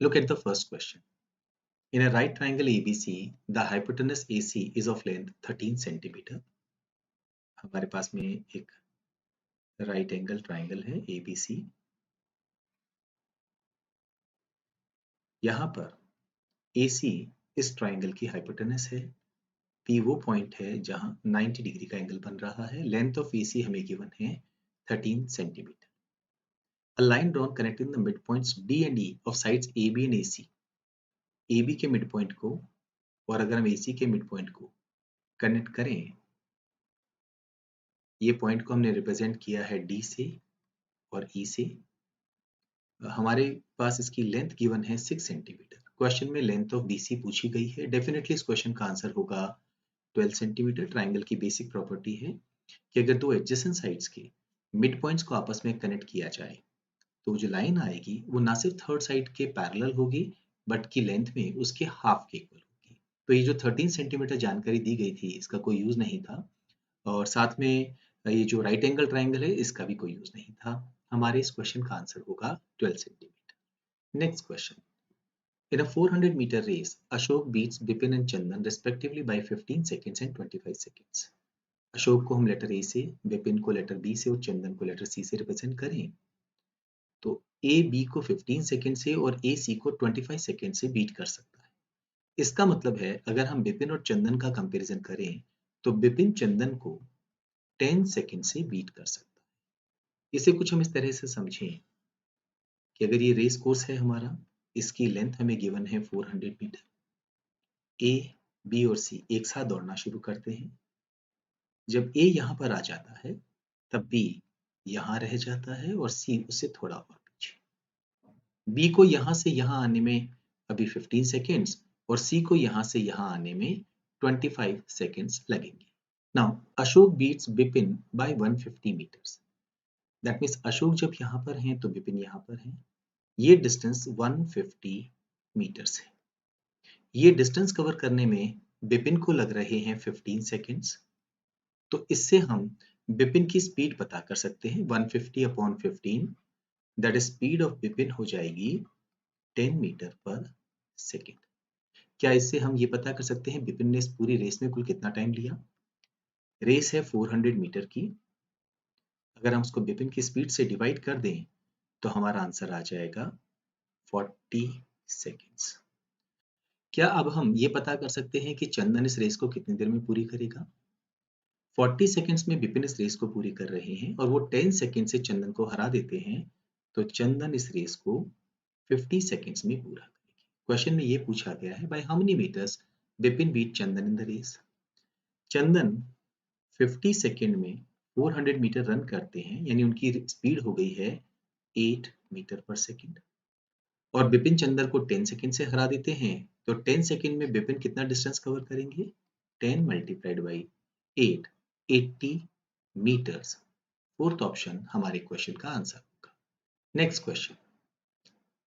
Look at the first question. In a right triangle ABC, the hypotenuse AC is of length 13 centimeter. हमारे पास में एक right angle triangle है ABC. यहाँ पर AC इस triangle की हाइपोटेनस है. P वो पॉइंट है जहां 90 डिग्री का एंगल बन रहा है. लेंथ ऑफ AC हमें गिवन है 13 centimetre. A line drawn connecting the midpoints D and E of sides AB and AC. AB के मिड पॉइंट को और अगर हम AC के मिड पॉइंट को कनेक्ट करें, ये पॉइंट को हमने रिप्रेजेंट किया है D से और E से. हमारे पास इसकी लेंथ गिवन है 6 सेंटीमीटर. क्वेश्चन में लेंथ ऑफ BC पूछी गई है. डेफिनेटली इस क्वेश्चन का आंसर होगा 12 सेंटीमीटर. ट्राइंगल की बेसिक प्रॉपर्टी है कि अगर दो एडजेसेंट साइड्स के मिड पॉइंट्स को आपस में कनेक्ट किया जाए तो जो लाइन आएगी वो ना सिर्फ थर्ड साइड के पैरेलल होगी बट की लेंथ में उसके हाफ के इक्वल होगी. तो ये जो 13 सेंटीमीटर जानकारी दी गई थी इसका कोई यूज नहीं था और साथ में ये जो राइट एंगल ट्राइंगल है इसका भी कोई यूज नहीं था. हमारे इस क्वेश्चन का आंसर होगा 12 centimetre. Next question. In a 400 meter race, Ashok beats Bipin and Chandan respectively by 15 seconds and 25 seconds. Ashok को हम लेटर ए से, बिपिन को लेटर बी से और चंदन को लेटर सी से रिप्रेजेंट करें तो ए बी को 15 सेकंड से और ए सी को 25 सेकंड से बीट कर सकता है. इसका मतलब है अगर हम बिपिन और चंदन का कंपैरिजन करें तो बिपिन चंदन को 10 सेकंड से बीट कर सकता है. इसे कुछ हम इस तरह से समझें कि अगर ये रेस कोर्स है हमारा, इसकी लेंथ हमें गिवन है 400 मीटर. ए बी और सी एक साथ दौड़ना शुरू करते हैं. जब ए यहां पर आ जाता है तब बी यहां रह जाता है और सी उससे थोड़ा और पीछे. बी को यहां से यहां आने में अभी 15 सेकेंड्स और सी को यहां से यहां आने में 25 सेकेंड्स लगेंगे. Now Ashok beats Bipin by 150 metres. That means Ashok जब यहां पर हैं तो बिपिन यहां पर हैं. ये डिस्टेंस 150 मीटर्स है. ये डिस्टेंस कवर करने में बिपिन को लग रहे हैं 15 सेकेंड्स. तो इससे हम बिपिन की स्पीड पता कर सकते हैं 150 upon 15. That is speed of Bipin हो जाएगी 10 मीटर पर सेकेंड. क्या इससे हम ये पता कर सकते हैं बिपिन ने इस पूरी रेस में कुल कितना टाइम लिया? रेस है 400 मीटर की. अगर हम उसको बिपिन की स्पीड से डिवाइड कर दें तो हमारा आंसर आ जाएगा 40 सेकेंड्स. क्या अब हम ये पता कर सकते हैं कि चंदन इस रेस को कितनी देर में पूरी करेगा? 40 सेकेंड्स में बिपिन इस रेस को पूरी कर रहे हैं और वो 10 सेकेंड से चंदन को हरा देते हैं तो चंदन इस रेस को 50 सेकेंड्स में पूरा करेगी. क्वेश्चन में ये पूछा गया है by how many metres Bipin beat Chandan in the race. Chandan 50 second में 400 मीटर रन करते हैं यानी उनकी स्पीड हो गई है 8 मीटर पर सेकेंड और बिपिन चंदन को 10 सेकेंड से हरा देते हैं तो 10 सेकेंड में बिपिन कितना डिस्टेंस कवर करेंगे? 10 multiplied by 8, 80 metres. Fourth option हमारे क्वेश्चन का आंसर होगा. Next question.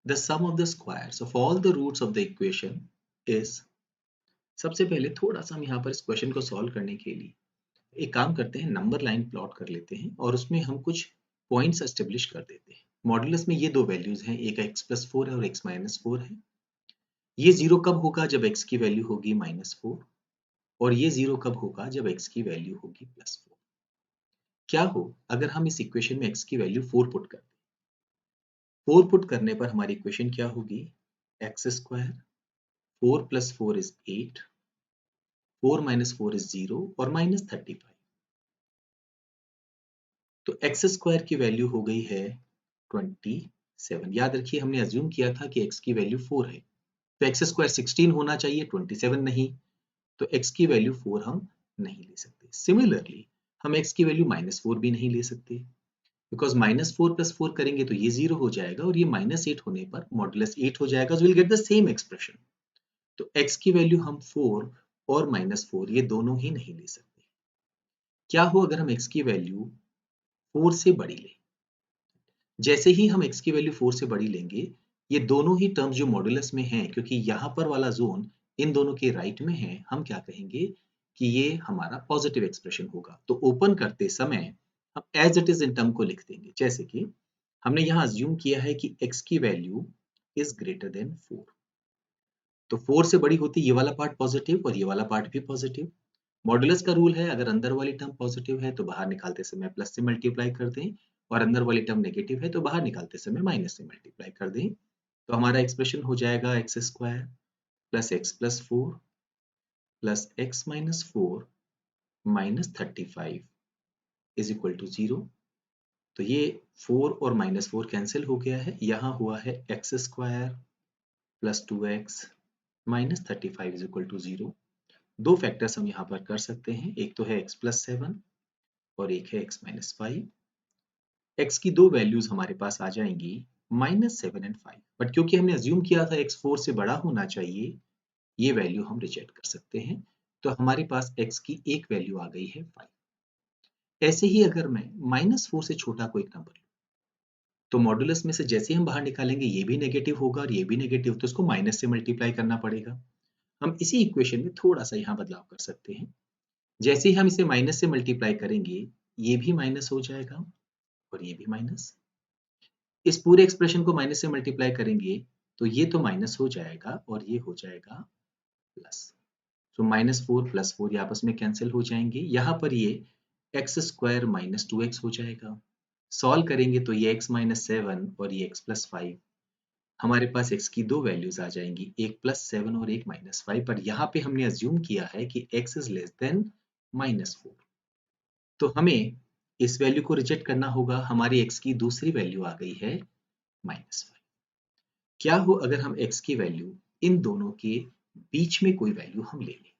The sum of the squares of all the roots of the equation is. सबसे पहले थोड़ा सा हम यहाँ पर इस क्वेश्चन को सॉल्व करने के लिए एक काम करते हैं, नंबर लाइन प्लॉट कर लेते हैं और उसमें हम कुछ पॉइंट्स एस्टेब्लिश कर देते हैं. मॉडुलस में ये दो वैल्यूज हैं, एक x+4 है और x-4 है. ये जीरो कब होगा? जब x की वैल्यू होगी -4 और ये जीरो कब होगा? जब x की वैल्यू होगी +4. क्या हो अगर हम इस इक्वेशन में x की वैल्यू 4 पुट कर दें? 4 पुट करने पर हमारी इक्वेशन क्या होगी? x², 4 + 4 is 8, 4 - 4 is 0 और -35. तो x² की वैल्यू हो गई है 27. याद रखिए हमने अज्यूम किया था कि x की वैल्यू 4 है तो x² 16 होना चाहिए, 27 नहीं. तो x की वैल्यू 4 हम नहीं ले सकते. सिमिलरली हम x की वैल्यू -4 भी नहीं ले सकते बिकॉज -4 + 4 करेंगे तो ये 0 हो जाएगा और ये -8 होने पर मॉडुलस 8 हो जाएगा. So will get the same expression. तो x की वैल्यू हम 4 और -4 ये दोनों ही नहीं ले सकते. क्या हो अगर हम x की वैल्यू 4 से बड़ी लें? जैसे ही हम x की वैल्यू 4 से बड़ी लेंगे ये दोनों ही टर्म्स जो मॉडुलस में हैं, क्योंकि यहाँ पर वाला जोन इन दोनों के राइट में है, हम क्या कहेंगे कि ये हमारा पॉजिटिव एक्सप्रेशन होगा. तो ओपन करते समय हम as it is in term को लिख देंगे. जैसे कि हमने यहाँ अज्यूम किया है कि x की वैल्यू इज ग्रेटर देन 4। तो 4 से बड़ी होती ये वाला पार्ट पॉजिटिव और ये वाला पार्ट भी पॉजिटिव। मॉडुलस का रूल है, अगर अंदर वाली टर्म पॉजिटिव है तो बाहर निकालते समय प्लस से मल्टीप्लाई कर दें, और अंदर वाली टर्म नेगेटिव है तो बाहर निकालते समय माइनस से मल्टीप्लाई कर दें। तो हमारा एक्सप्रेशन हो जाएगा x square plus x plus 4 plus x minus 4 minus 35 is equal to 0। तो ये 4 और माइनस 4 कैंसिल हो गया है, यहाँ हुआ है x square plus 2x minus 35 is equal to 0। दो फैक्टर्स हम यहाँ पर कर सकते हैं, एक तो है x प्लस 7 और एक है x माइनस 5। x की दो वैल्यूज हमारे पास आ जाएंगी -7 एंड 5, बट क्योंकि हमने अज्यूम किया था x 4 से बड़ा होना चाहिए, ये वैल्यू हम रिजेक्ट कर सकते हैं। तो हमारे पास x की एक वैल्यू आ गई है 5। ऐसे ही अगर मैं -4 से छोटा कोई नंबर लूं, तो मॉडुलस में से जैसे हम बाहर निकालेंगे ये भी नेगेटिव होगा और ये भी नेगेटिव, तो इसको माइनस से मल्टीप्लाई करना पड़ेगा। हम इसी इक्वेशन में थोड़ा सा यहाँ बदलाव कर सकते हैं। जैसे ही हम इसे माइनस से मल्टीप्लाई करेंगे, ये भी माइनस हो जाएगा और ये भी माइनस। इस पूरे एक्सप्रेशन को माइनस से मल्टीप्लाई करेंगे तो ये तो माइनस हो जाएगा और ये हो जाएगा प्लस। तो -4 प्लस 4 ये आपस में कैंसिल हो जाएंगे। यहाँ पर ये एक्स स्क्वायर माइनस 2x हो जाएगा। सॉल्व करेंगे तो ये x माइनस 7 और ये x प्लस 5। हमारे पास x की दो वैल्यूज आ जाएंगी, एक +7 और एक -5, पर यहाँ पे हमने अज्यूम किया है कि x इज लेस देन -4। तो हमें इस वैल्यू को रिजेक्ट करना होगा। हमारी x की दूसरी वैल्यू आ गई है -5। क्या हो अगर हम x की वैल्यू इन दोनों के बीच में कोई वैल्यू हम ले लें,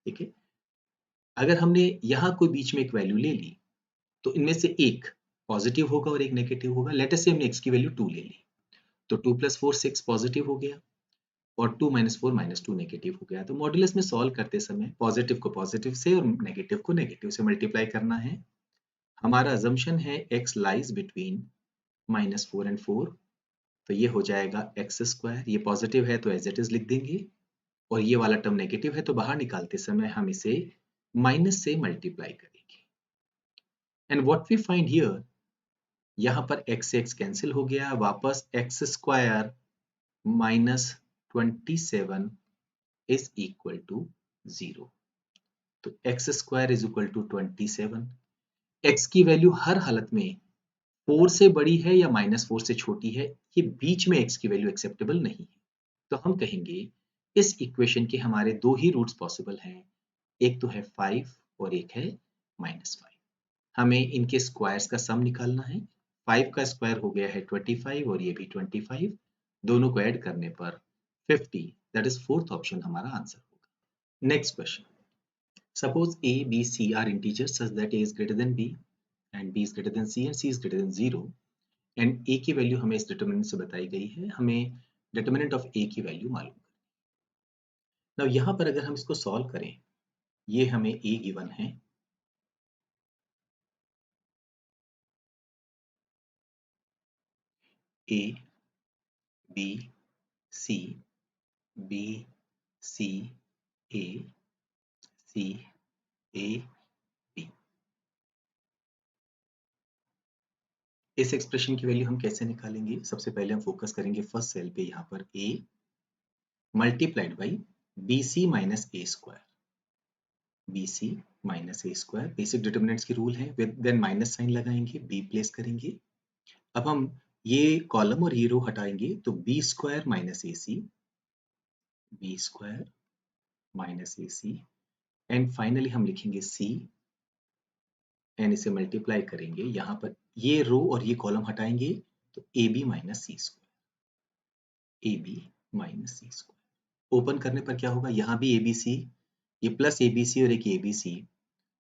ठीक है। अगर हमने यहाँ कोई बीच में एक वैल्यू ले ली, तो इनमें से एक पॉजिटिव होगा और एक नेगेटिव होगा। लेट अस से हमने x की वैल्यू 2 ले ली, तो 2 + 4 6 पॉजिटिव हो गया और 2 - 4 -2 नेगेटिव हो गया। तो मॉड्यूलस में सॉल्व करते समय पॉजिटिव को पॉजिटिव से और नेगेटिव को नेगेटिव से मल्टीप्लाई करना है। हमारा अजम्पशन है x लाइज बिटवीन -4 एंड 4, तो ये हो जाएगा एक्स स्क्वायर। ये पॉजिटिव है तो एज इट इज लिख देंगे, और ये वाला टर्म नेगेटिव है तो बाहर निकालते समय हम इसे माइनस से मल्टीप्लाई करेंगे। And what we find here, यहाँ पर x से x कैंसिल हो गया, वापस x square -27 is equal to 0। तो x square is equal to 27। X की वैल्यू हर हालत में 4 से बड़ी है या -4 से छोटी है, ये बीच में एक्स की वैल्यू एक्सेप्टेबल नहीं है। तो हम कहेंगे इस इक्वेशन के हमारे दो ही रूट्स पॉसिबल हैं, एक तो है 5 और एक है -5। हमें इनके स्क्वायर्स का सम निकालना है। 5 का स्क्वायर हो गया है 25 और ये भी 25, दोनों को ऐड करने पर 50, दैट इज फोर्थ ऑप्शन हमारा आंसर होगा। Next question, suppose a, b, c are integers such that a is greater than b and b is greater than c and c is greater than 0, and a की value हमें इस determinant से बताई गई है। हमें determinant of a की value मालूम। नाउ यहाँ पर अगर हम इसको सॉल्व करें, ये हमें a गिवन है, a b c b c a c a b। इस एक्सप्रेशन की वैल्यू हम कैसे निकालेंगे? सबसे पहले हम फोकस करेंगे फर्स्ट सेल पे, यहाँ पर a multiplied by bc minus a square, bc minus a square. Basic determinants की रूल है, देन माइनस साइन लगाएंगे, b प्लेस करेंगे। अब हम ये कॉलम और ये रो हटाएंगे तो b square minus ac, b square minus ac, and finally हम लिखेंगे c, एंड इसे मल्टीप्लाई करेंगे। यहाँ पर ये रो और ये कॉलम हटाएंगे तो ab minus c square, ab minus c square. Open करने पर क्या होगा, यहाँ भी abc, ये प्लस abc और एक abc,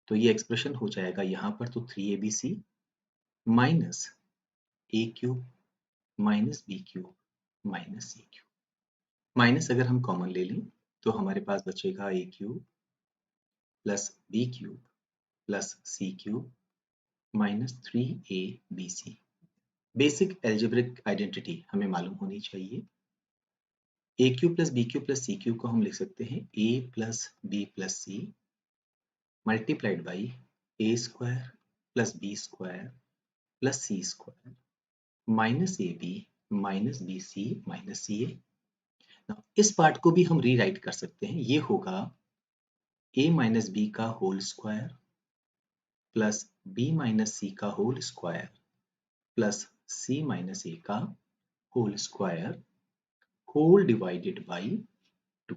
तो ये एक्सप्रेशन हो जाएगा यहाँ पर तो 3abc minus a cube minus b cube minus c cube. Minus अगर हम कॉमन ले लें तो हमारे पास बचेगा a cube plus b cube plus c cube minus 3abc। Basic algebraic identity हमें मालूम होनी चाहिए। a cube plus b cube plus c cube को हम लिख सकते हैं a plus b plus c multiplied by a square plus b square plus c square minus ab माइनस B C minus C A. इस पार्ट को भी हम रीराइट कर सकते हैं, ये होगा a माइनस बी का whole square plus b minus C का whole square plus c minus A का whole square whole divided by 2।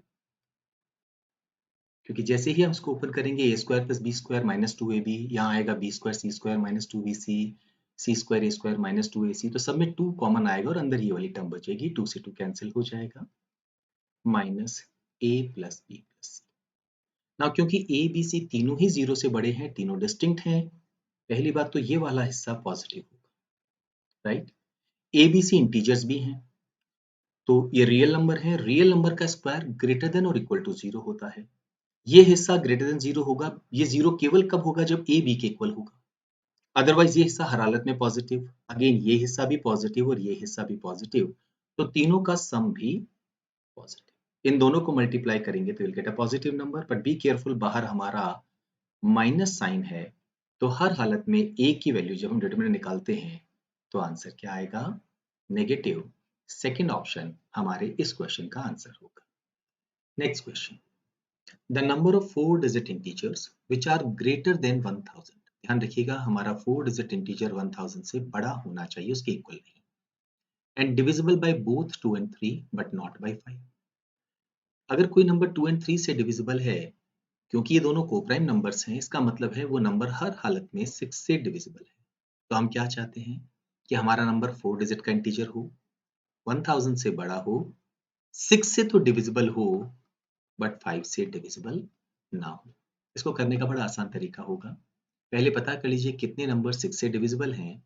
क्योंकि जैसे ही हम इसको ओपन करेंगे A square plus B square minus 2ab, यहाँ आएगा B square C square minus 2bc, C square A square minus 2ac, तो सब में 2 कॉमन आएगा और अंदर ये वाली टर्म बचेगी, 2 से 2 कैंसिल हो जाएगा, minus a plus B plus c. Now क्योंकि a b c तीनों ही 0 से बड़े हैं, तीनों डिस्टिंक्ट हैं, पहली बात तो ये वाला हिस्सा पॉजिटिव होगा, right. a b c integers भी हैं, तो ये रियल नंबर है, रियल नंबर का स्क्वायर ग्रेटर देन और इक्वल टू 0 होता है, ये हिस्सा ग्रेटर देन 0 होगा, ये 0 केवल कब होगा जब a b के इक्वल होगा, अदरवाइज ये हिस्सा हर हालत में पॉजिटिव, अगेन ये हिस्सा भी पॉजिटिव और ये हिस्सा भी पॉजिटिव, तो तीनों का सम भी पॉजिटिव, इन दोनों को मल्टीप्लाई करेंगे तो will get a positive number, but be careful, बाहर हमारा माइनस साइन है, तो हर हालत में a की वैल्यू जब हम डिटरमिनेंट निकालते हैं तो आंसर क्या आएगा, नेगेटिव। सेकंड ऑप्शन हमारे इस क्वेश्चन का आंसर होगा। Next question, the number of 4 digit integers which are greater than 1000, ध्यान रखिएगा हमारा 4 डिजिट इंटीजर 1000 से बड़ा होना चाहिए, उसके इक्वल नहीं, and divisible by both 2 and 3 but not by 5। अगर कोई नंबर 2 and 3 से डिविजिबल है, क्योंकि ये दोनों कोप्राइम नंबर्स हैं, इसका मतलब है वो नंबर हर हालत में 6 से डिविजिबल है, तो हम क्या चाहते हैं कि हमारा नंबर 4 डिजिट का इंटीजर हो, 1000 से बड़ा हो, 6 से तो डिविजिबल हो बट 5 से डिविजिबल ना हो। इसको करने का बड़ा आसान तरीका होगा, पहले पता कर लीजिए कितने नंबर 6 से डिविजिबल हैं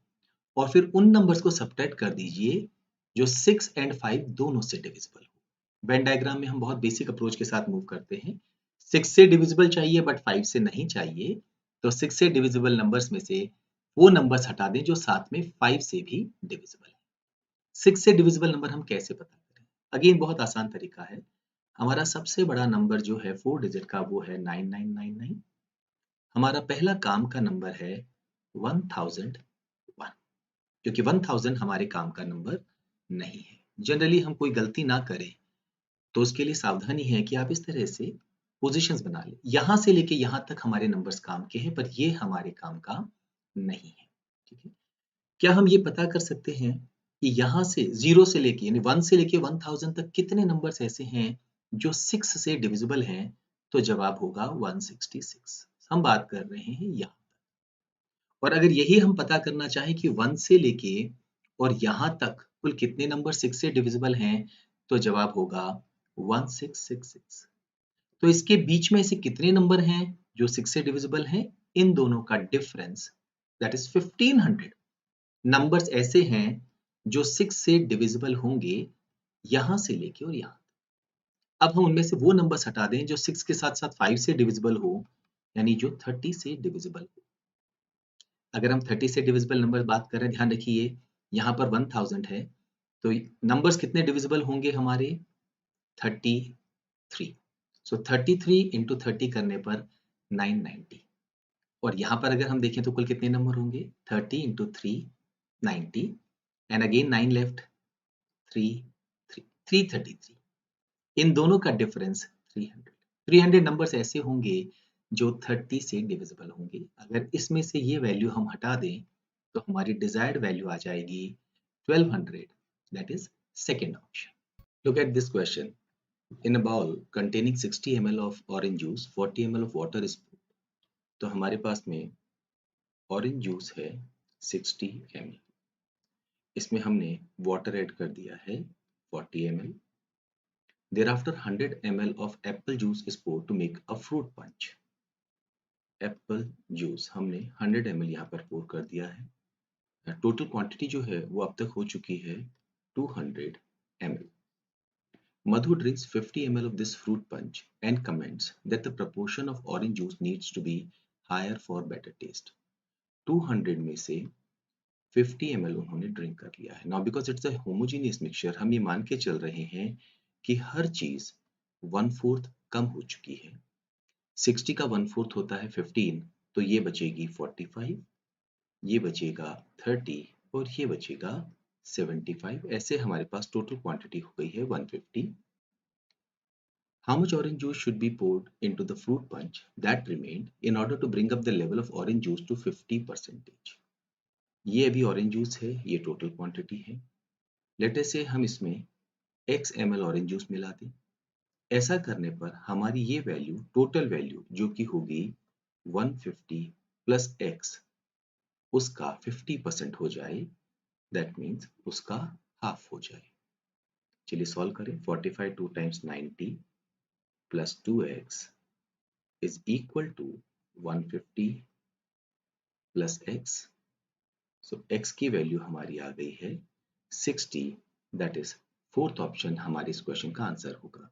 और फिर उन नंबर्स को सब्ट्रैक्ट कर दीजिए जो 6 and 5 दोनों से डिविजिबल हो। वेन डायग्राम में हम बहुत बेसिक अप्रोच के साथ मूव करते हैं, 6 से डिविजिबल चाहिए बट 5 से नहीं चाहिए, तो 6 से डिविजिबल नंबर्स में से वो नंबर्स हटा दें जो साथ में 5 से भी डिविजिबल है। 6 से डिविजिबल नंबर हम कैसे पता करें, अगेन बहुत आसान तरीका है, हमारा सबसे बड़ा नंबर जो है 4 डिजिट का वो है 9999, हमारा पहला काम का नंबर है 1001, क्योंकि 1000 हमारे काम का नंबर नहीं है। जनरली हम कोई गलती ना करें तो उसके लिए सावधानी है कि आप इस तरह से पोजीशंस बना लें, यहां से लेके यहां तक हमारे नंबर्स काम के हैं, पर ये हमारे काम का नहीं है, ठीक है। क्या हम ये पता कर सकते हैं कि यहाँ से 0 से लेके यानी 1 से लेके 1000 तक कितने नंबर्स ऐसे हैं जो 6 से डिविजिबल हैं, तो जवाब होगा 166, हम बात कर रहे हैं यहाँ। और अगर यही हम पता करना चाहें कि 1 से लेके और यहाँ तक कुल कितने नंबर 6 से डिविजिबल हैं, तो जवाब होगा 1666। तो इसके बीच में ऐसे कितने नंबर हैं जो 6 से डिविजिबल हैं, इन दोनों का डिफरेंस दैट इज 1500 नंबर्स ऐसे हैं जो 6 से डिविजिबल होंगे यहां से लेके और यहां। अब हम उनमें से वो नंबर्स हटा दें जो 6 के साथ साथ 5 से डिविजिबल हो, यानी जो 30 से डिविजिबल हो। अगर हम 30 से डिविजिबल नंबर बात कर रहे हैं, ध्यान रखिए यहाँ पर 1000 है, तो नंबर्स कितने डिविजिबल होंगे हमारे 33, सो 33 इंटू 30 करने पर 990, और यहाँ पर अगर हम देखें तो कुल कितने नंबर होंगे 30 इंटू 3 90, एंड अगेन 9 लेफ्ट 333, इन दोनों का डिफरेंस 300 नंबर्स ऐसे होंगे जो 30 से डिविजिबल होंगे। अगर इसमें से ये वैल्यू हम हटा दें तो हमारी डिजायर्ड वैल्यू आ जाएगी 1200, that is second option. Look at this question, in a bowl containing 60 ml of orange juice 40 ml of water is put, तो हमारे पास में ऑरेंज जूस है 60 ml, इसमें हमने वाटर ऐड कर दिया है 40 ml, thereafter 100 ml of apple juice is poured to make a fruit punch, Apple juice हमने 100 ml यहाँ पर पोर कर दिया है, टोटल क्वांटिटी जो है वो अब तक हो चुकी है 200 ml। Madhu drinks 50 ml of this fruit punch and comments that the proportion of orange juice needs to be higher for better taste. 200 में से 50 ml उन्होंने ड्रिंक कर लिया है। Now because it's a homogeneous mixture, हम ये मान के चल रहे हैं कि हर चीज 1/4 कम हो चुकी है। 60 का 1/4 होता है 15, तो ये बचेगी 45, ये बचेगा 30 और ये बचेगा 75, ऐसे हमारे पास टोटल क्वांटिटी हो गई है 150। How much orange juice should be poured into the fruit punch that remained in order to bring up the level of orange juice to 50%? ये अभी ऑरेंज जूस है, ये टोटल क्वांटिटी है। लेट अस से हम इसमें x ml ऑरेंज जूस मिला दें। ऐसा करने पर हमारी ये वैल्यू, टोटल वैल्यू जो कि होगी 150 प्लस x, उसका 50% हो जाए, दैट मीन्स उसका हाफ हो जाए। चलिए सॉल्व करें। 45 2 times 90 plus 2x is equal to 150 plus x। So x की वैल्यू हमारी आ गई है 60, दैट इज फोर्थ ऑप्शन हमारे इस क्वेश्चन का आंसर होगा।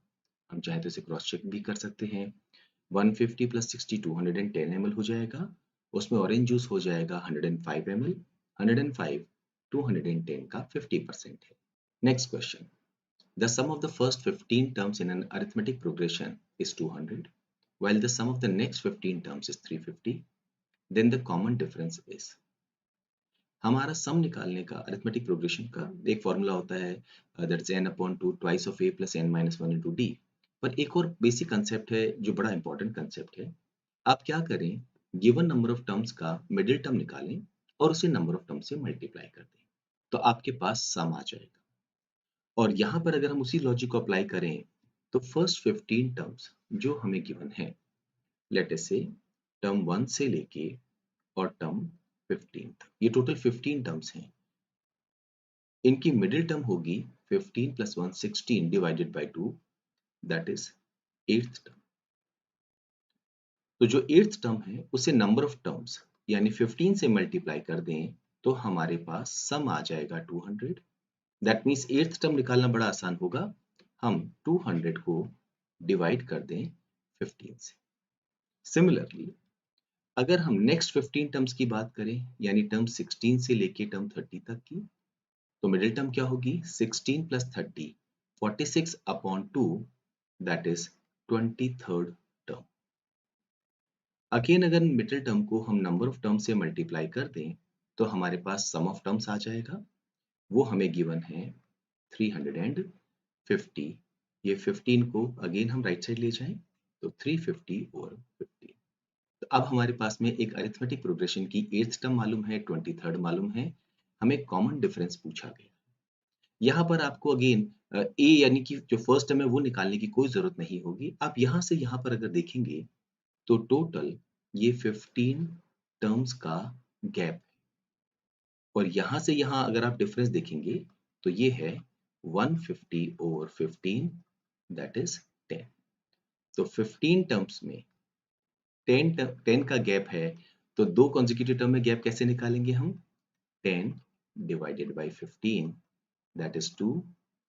हम चाहे तो इसे क्रॉस चेक भी कर सकते हैं। 150 प्लस 60 210 ml हो जाएगा, उसमें ऑरेंज जूस हो जाएगा 105 ml। 105 210 का 50% है। Next question, the sum of the first 15 terms in an arithmetic progression is 200 while the sum of the next 15 terms is 350, then the common difference is। हमारा सम निकालने का अरिथमेटिक प्रोग्रेशन का एक formula होता है, that's n upon 2 twice of a plus n minus 1 into d। पर एक और बेसिक कंसेप्ट है जो बड़ा इंपॉर्टेंट कंसेप्ट है। आप क्या करें, गिवन नंबर ऑफ टर्म्स का मिडिल टर्म निकालें और उसे नंबर ऑफ टर्म से मल्टीप्लाई कर दें, तो आपके पास सम आ जाएगा। और यहाँ पर अगर हम उसी लॉजिक को अप्लाई करें तो फर्स्ट 15 टर्म्स जो हमें गिवन है, लेट अस से टर्म 1 से लेके और टर्म 15 तक, ये टोटल 15 टर्म्स हैं। इनकी मिडिल टर्म होगी 15 plus 1 16 divided by 2, that is 8th term. तो जो 8th टर्म है उसे नंबर ऑफ टर्म्स यानी 15 से मल्टीप्लाई कर दें तो हमारे पास सम आ जाएगा 200। दैट मीन्स 8th टर्म निकालना बड़ा आसान होगा। हम 200 को डिवाइड कर दें 15 से। सिमिलरली अगर हम नेक्स्ट 15 टर्म्स की बात करें यानी टर्म 16 से लेके टर्म 30 तक की, तो मिडिल टर्म क्या होगी 16 plus 30 46 upon 2, that is 23rd term. Again अगर मिडिल टर्म को हम नंबर ऑफ टर्म से मल्टीप्लाई कर दें तो हमारे पास सम ऑफ टर्म्स आ जाएगा। वो हमें गिवन है 350। ये 15 को अगेन हम राइट साइड ले जाएं तो 350 और 15। तो अब हमारे पास में एक अरिथमेटिक प्रोग्रेशन की 8th टर्म मालूम है, 23rd मालूम है, हमें कॉमन डिफरेंस पूछा गया। यहाँ पर आपको अगेन ए यानी कि जो फर्स्ट टर्म है वो निकालने की कोई जरूरत नहीं होगी। आप यहाँ से यहाँ पर अगर देखेंगे तो टोटल ये 15 टर्म्स का गैप है, और यहाँ से यहाँ अगर आप डिफरेंस देखेंगे तो ये है 150 ओवर 15, दैट इज 10। तो 15 टर्म्स में 10 का गैप है, तो दो कॉन्जिक्यूटिव टर्म में गैप कैसे निकालेंगे हम, 10 divided by 15, that is 2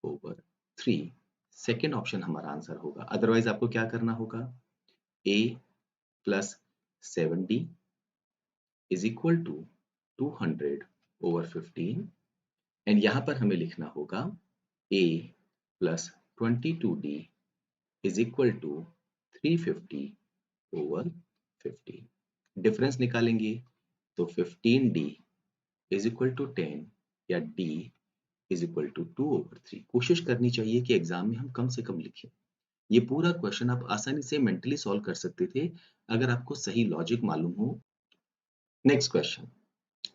over 3। Second option हमारा आंसर होगा। अदरवाइज आपको क्या करना होगा, a plus 7d is equal to 200 over 15, and यहाँ पर हमें लिखना होगा a plus 22d is equal to 350 over 15। Difference निकालेंगे तो 15d इज इक्वल टू 10 या d is equal to 2 over 3। कोशिश करनी चाहिए कि एग्जाम में हम कम से कम लिखें। ये पूरा क्वेश्चन आप आसानी से मेंटली सॉल्व कर सकते थे अगर आपको सही लॉजिक मालूम हो। Next question,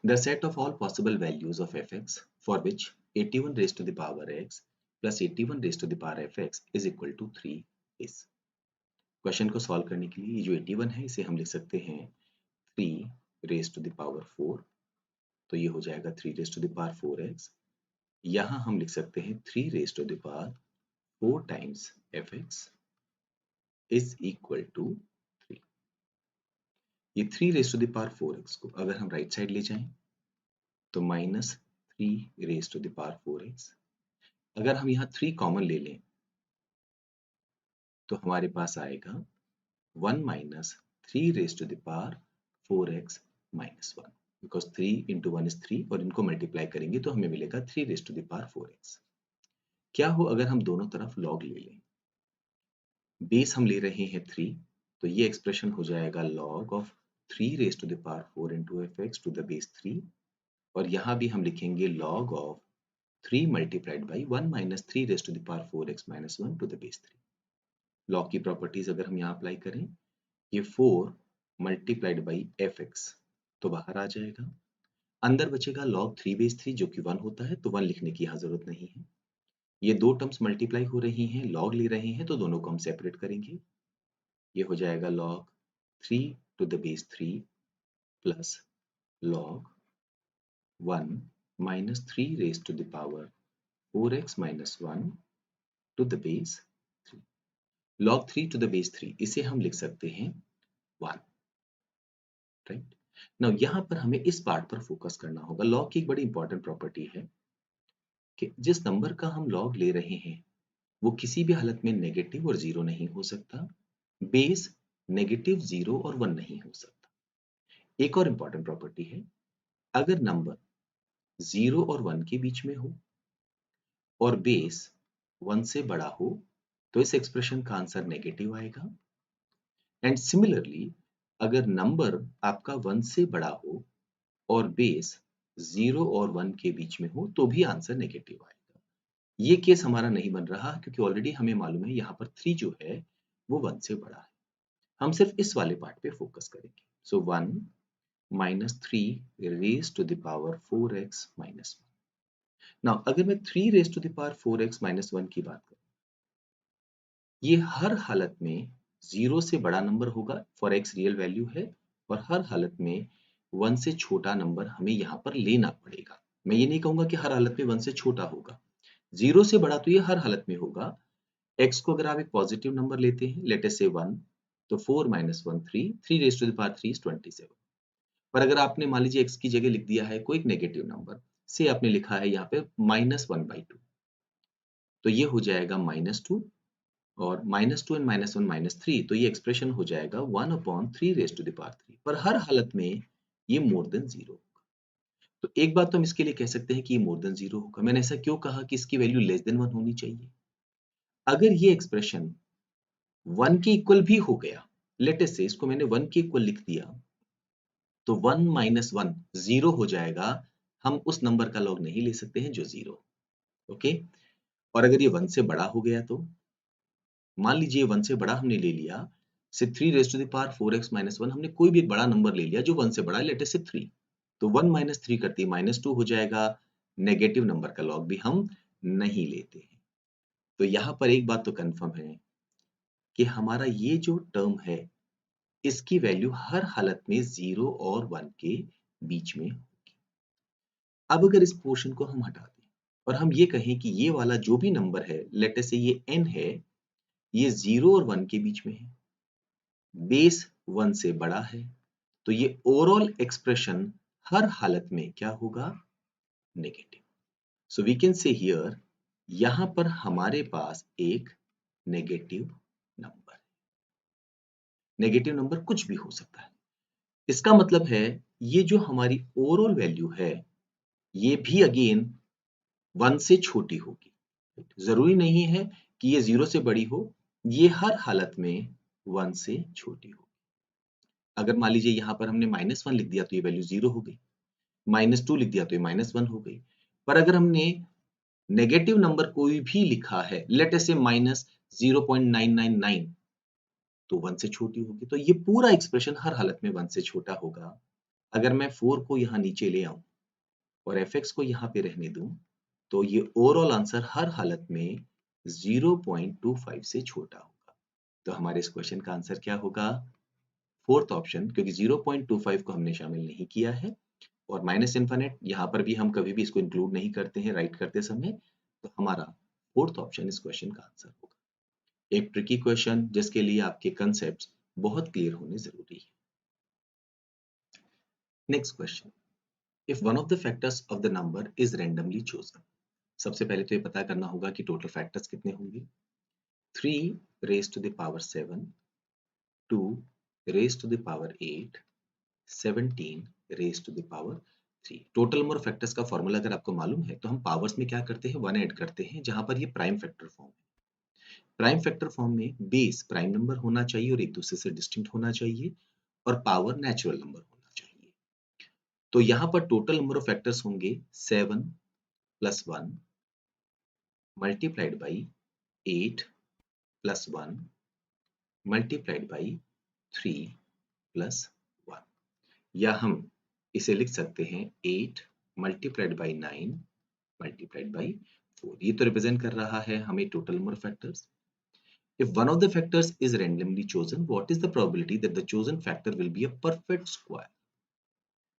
the set of all possible values of fx for which 81 raise to the power x plus 81 raise to the power fx is equal to 3 is. Question को solve करने के लिए ये जो 81 है इसे हम लिख सकते हैं 3 रेज़ टू द पावर 4, तो ये हो जाएगा 3 raise to the power 4x। यहाँ हम लिख सकते हैं 3 raise to the power 4 times fx is equal to 3। ये 3 raise to the power 4x को अगर हम राइट साइड ले जाएं तो minus 3 raise to the power 4x। अगर हम यहाँ 3 कॉमन ले लें तो हमारे पास आएगा 1 minus 3 raise to the power 4x minus 1, because 3 into 1 is 3 और इनको मल्टीप्लाई करेंगे तो हमें मिलेगा 3 raise to the power 4x। क्या हो अगर हम दोनों तरफ लॉग ले लें, बेस हम ले रहे हैं 3, तो ये एक्सप्रेशन हो जाएगा log of 3 raise to the power 4 into fx to the base 3, और यहाँ भी हम लिखेंगे log of 3 multiplied by 1 minus 3 raise to the power 4x minus 1 to the base 3। Log की प्रॉपर्टीज अगर हम यहाँ अप्लाई करें, ये 4 मल्टीप्लाइड बाई fx तो बाहर आ जाएगा, अंदर बचेगा log 3 बेस 3 जो कि 1 होता है, तो 1 लिखने की यहाँ जरूरत नहीं है। ये दो टर्म्स मल्टीप्लाई हो रही हैं, लॉग ले रहे हैं, तो दोनों को हम सेपरेट करेंगे। ये हो जाएगा log 3 to the base 3 plus log 1 minus 3 raised to the power 4x minus 1 to the base 3। log 3 to the base 3 इसे हम लिख सकते हैं 1, राइट। नाउ यहाँ पर हमें इस पार्ट पर फोकस करना होगा। लॉग की एक बड़ी इंपॉर्टेंट प्रॉपर्टी है कि जिस नंबर का हम लॉग ले रहे हैं वो किसी भी हालत में नेगेटिव और जीरो नहीं हो सकता, बेस नेगेटिव, जीरो और 1 नहीं हो सकता। एक और इंपॉर्टेंट प्रॉपर्टी है, अगर नंबर 0 और 1 के बीच में हो और बेस 1 से बड़ा हो तो इस एक्सप्रेशन का आंसर नेगेटिव आएगा। एंड सिमिलरली अगर नंबर आपका 1 से बड़ा हो और बेस 0 और 1 के बीच में हो तो भी आंसर नेगेटिव आएगा। ये केस हमारा नहीं बन रहा क्योंकि ऑलरेडी हमें मालूम है यहाँ पर 3 जो है वो 1 से बड़ा है। हम सिर्फ इस वाले पार्ट पे फोकस करेंगे। So 1 minus 3 raise to the power 4x minus 1। Now अगर मैं 3 raise to the power 4x minus 1 की बात करूं, ये हर हालत में 0 से बड़ा नंबर होगा फॉर x रियल वैल्यू है, और हर हालत में 1 से छोटा नंबर हमें यहाँ पर लेना पड़ेगा। मैं ये नहीं कहूंगा कि हर हालत में 1 से छोटा होगा, 0 से बड़ा तो ये हर हालत में होगा। x को अगर आप एक पॉजिटिव नंबर लेते हैं, लेट अस से 1, तो 4 minus 1 3, 3 raise to the power 3 is 27। पर अगर आपने मान लीजिए x की जगह लिख दिया है कोई एक नेगेटिव नंबर, से आपने लिखा है यहाँ पे -1/2, तो ये हो जाएगा -2, और -2 एंड -1 -3, तो ये एक्सप्रेशन हो जाएगा 1/3 रेज टू द पावर 3। पर हर हालत में ये मोर देन 0 होगा। तो एक बात तो हम इसके लिए कह सकते हैं कि ये मोर देन 0 होगा। मैंने ऐसा क्यों कहा कि इसकी वैल्यू लेस देन 1 होनी चाहिए? अगर ये एक्सप्रेशन 1 के इक्वल भी हो गया, लेट अस से इसको मैंने 1 के इक्वल लिख दिया, तो 1 माइनस 1 0 हो जाएगा। हम उस नंबर का लॉग नहीं ले सकते हैं जो 0, ओके। और अगर ये 1 से बड़ा हो गया तो मान लीजिए 1 से बड़ा हमने ले लिया, से 3 raise to the power 4x minus 1, हमने कोई भी एक बड़ा नंबर ले लिया जो 1 से बड़ा है, लेट अस से 3, तो 1 माइनस 3 करते ही -2 हो जाएगा। नेगेटिव नंबर का लॉग भी हम नहीं लेते हैं। तो यहाँ पर एक बात तो कंफर्म है कि हमारा ये जो टर्म है इसकी वैल्यू हर हालत में 0 और 1 के बीच में होगी। अब अगर इस पोर्शन को हम हटा दें और हम ये कहें कि ये वाला जो भी नंबर है, लेट अस से ये n है, ये 0 और 1 के बीच में है, बेस 1 से बड़ा है, तो ये ओवरऑल एक्सप्रेशन हर हालत में क्या होगा? Negative. So we can say here, यहां पर हमारे पास एक नेगेटिव नंबर है। नेगेटिव नंबर कुछ भी हो सकता है। इसका मतलब है ये जो हमारी ओवरऑल वैल्यू है ये भी अगेन 1 से छोटी होगी। जरूरी नहीं है कि ये 0 से बड़ी हो, ये हर हालत में 1 से छोटी हो। अगर मान लीजिए यहाँ पर हमने -1 लिख दिया तो ये वैल्यू 0 हो गई, -2 लिख दिया तो ये -1 हो गई। पर अगर हमने नेगेटिव नंबर कोई भी लिखा है, लेट अस से -0.999, तो 1 से छोटी होगी। तो ये पूरा एक्सप्रेशन हर हालत में 1 से छोटा होगा। अगर मैं 4 को यहाँ नीचे ले आऊं और fx को यहाँ पे रहने दूं, तो ये ओवरऑल आंसर हर हालत में 0.25 से छोटा होगा। तो हमारे इस क्वेश्चन का आंसर क्या होगा? फोर्थ ऑप्शन, क्योंकि 0.25 को हमने शामिल नहीं किया है, और माइनस इन्फिनिट यहाँ पर भी हम कभी भी इसको इंक्लूड नहीं करते हैं राइट करते समय, तो हमारा फोर्थ ऑप्शन इस क्वेश्चन का आंसर होगा। एक ट्रिकी क्वेश्चन जिसके लिए आपके कंसेप्ट बहुत क्लियर होने जरूरी है। Next question, if one of the factors of the number is randomly chosen. सबसे पहले तो ये पता करना होगा कि टोटल फैक्टर्स कितने होंगे। 3 raise to the power 7, 2 raise to the power 8, 17 raise to the power 3। Total number of factors का फॉर्मूला अगर आपको मालूम है तो हम पावर्स में क्या करते हैं, 1 ऐड करते हैं, जहां पर ये प्राइम फैक्टर फॉर्म है। प्राइम फैक्टर फॉर्म में बेस प्राइम नंबर होना चाहिए और एक दूसरे से डिस्टिंक्ट होना चाहिए, और पावर नेचुरल नंबर होना चाहिए। तो यहाँ पर टोटल नंबर ऑफ फैक्टर्स होंगे 7 + 1 multiplied by 8 plus 1 multiplied by 3 plus 1, या हम इसे लिख सकते हैं 8 मल्टीप्लाइड बाई 9 मल्टीप्लाइड बाई 4। ये तो रिप्रेजेंट कर रहा है हमें total number factors. If one of the factors is randomly chosen, what is the probability that the chosen factor will be a perfect square?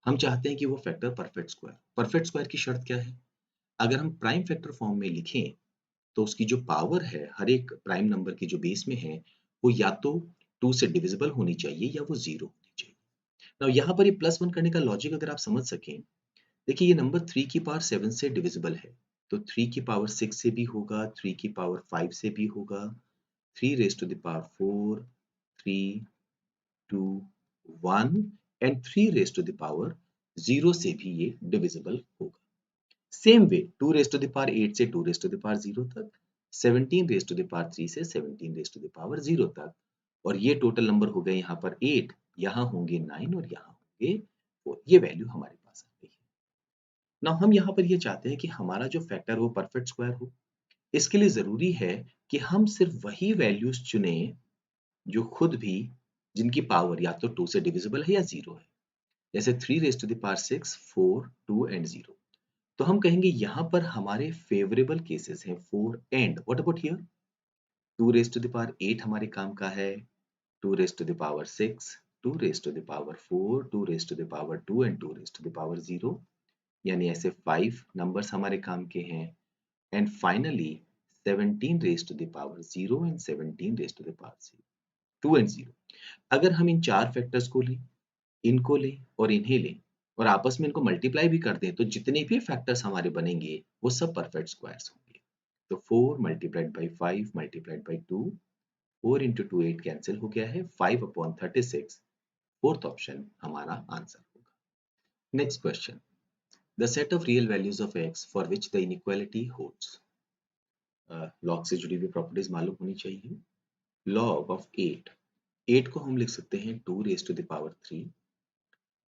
हम चाहते हैं कि वो फैक्टर परफेक्ट स्क्वायर की शर्त क्या है? अगर हम प्राइम फैक्टर फॉर्म में लिखें तो उसकी जो पावर है हर एक प्राइम नंबर की जो बेस में है वो या तो 2 से डिविजिबल होनी चाहिए या वो 0 होनी चाहिए। नाउ यहाँ पर ये प्लस 1 करने का लॉजिक अगर आप समझ सकें, देखिए ये नंबर 3 की पावर 7 से डिविजिबल है, तो 3 की पावर 6 से भी होगा, 3 की पावर 5 से भी होगा, 3 raised to the power 4, 3, 2, 1 and 3 raised to the power 0 से भी ये डिविजिबल होगा। Same way 2 raised to the power 8 से 2 raised to the power 0 तक, 17 raised to the power 3 से 17 raised to the power 0 तक, और ये टोटल नंबर हो गए यहाँ पर 8, यहाँ होंगे 9 और यहाँ होंगे 4। ये वैल्यू हमारे पास आ गई है। नाउ हम यहाँ पर ये चाहते हैं कि हमारा जो फैक्टर हो परफेक्ट स्क्वायर हो। इसके लिए जरूरी है कि हम सिर्फ वही वैल्यूज चुने जो खुद भी जिनकी पावर या तो 2 से डिविजिबल है या 0 है। जैसे 3 raised to the power 6, 4, 2 and 0। तो हम कहेंगे यहाँ पर हमारे फेवरेबल केसेस हैं 4 and what about here 2 raised to the power 8 हमारे काम का है, 2 raised to the power 6, 2 raised to the power 4, 2 raised to the power 2 and 2 raised to the power 0, यानी ऐसे 5 नंबर्स हमारे काम के हैं। And finally 17 raised to the power 0 and 17 raised to the power 0, 2 and 0। अगर हम इन चार फैक्टर्स को लें, इनको लें और इन्हें लें और आपस में इनको मल्टीप्लाई भी कर दें तो जितने भी फैक्टर्स हमारे बनेंगे वो सब परफेक्ट स्क्वायर्स होंगे। तो 4 multiplied by 5 multiplied by 2, 4 into 2 8 cancel हो गया है, 5/36 फोर्थ ऑप्शन हमारा आंसर होगा। Next question, the set of real values of x for which the inequality holds. Log से जुड़ी हुई प्रॉपर्टीज मालूम होनी चाहिए। लॉग ऑफ 8 को हम लिख सकते हैं 2 raised to the power 3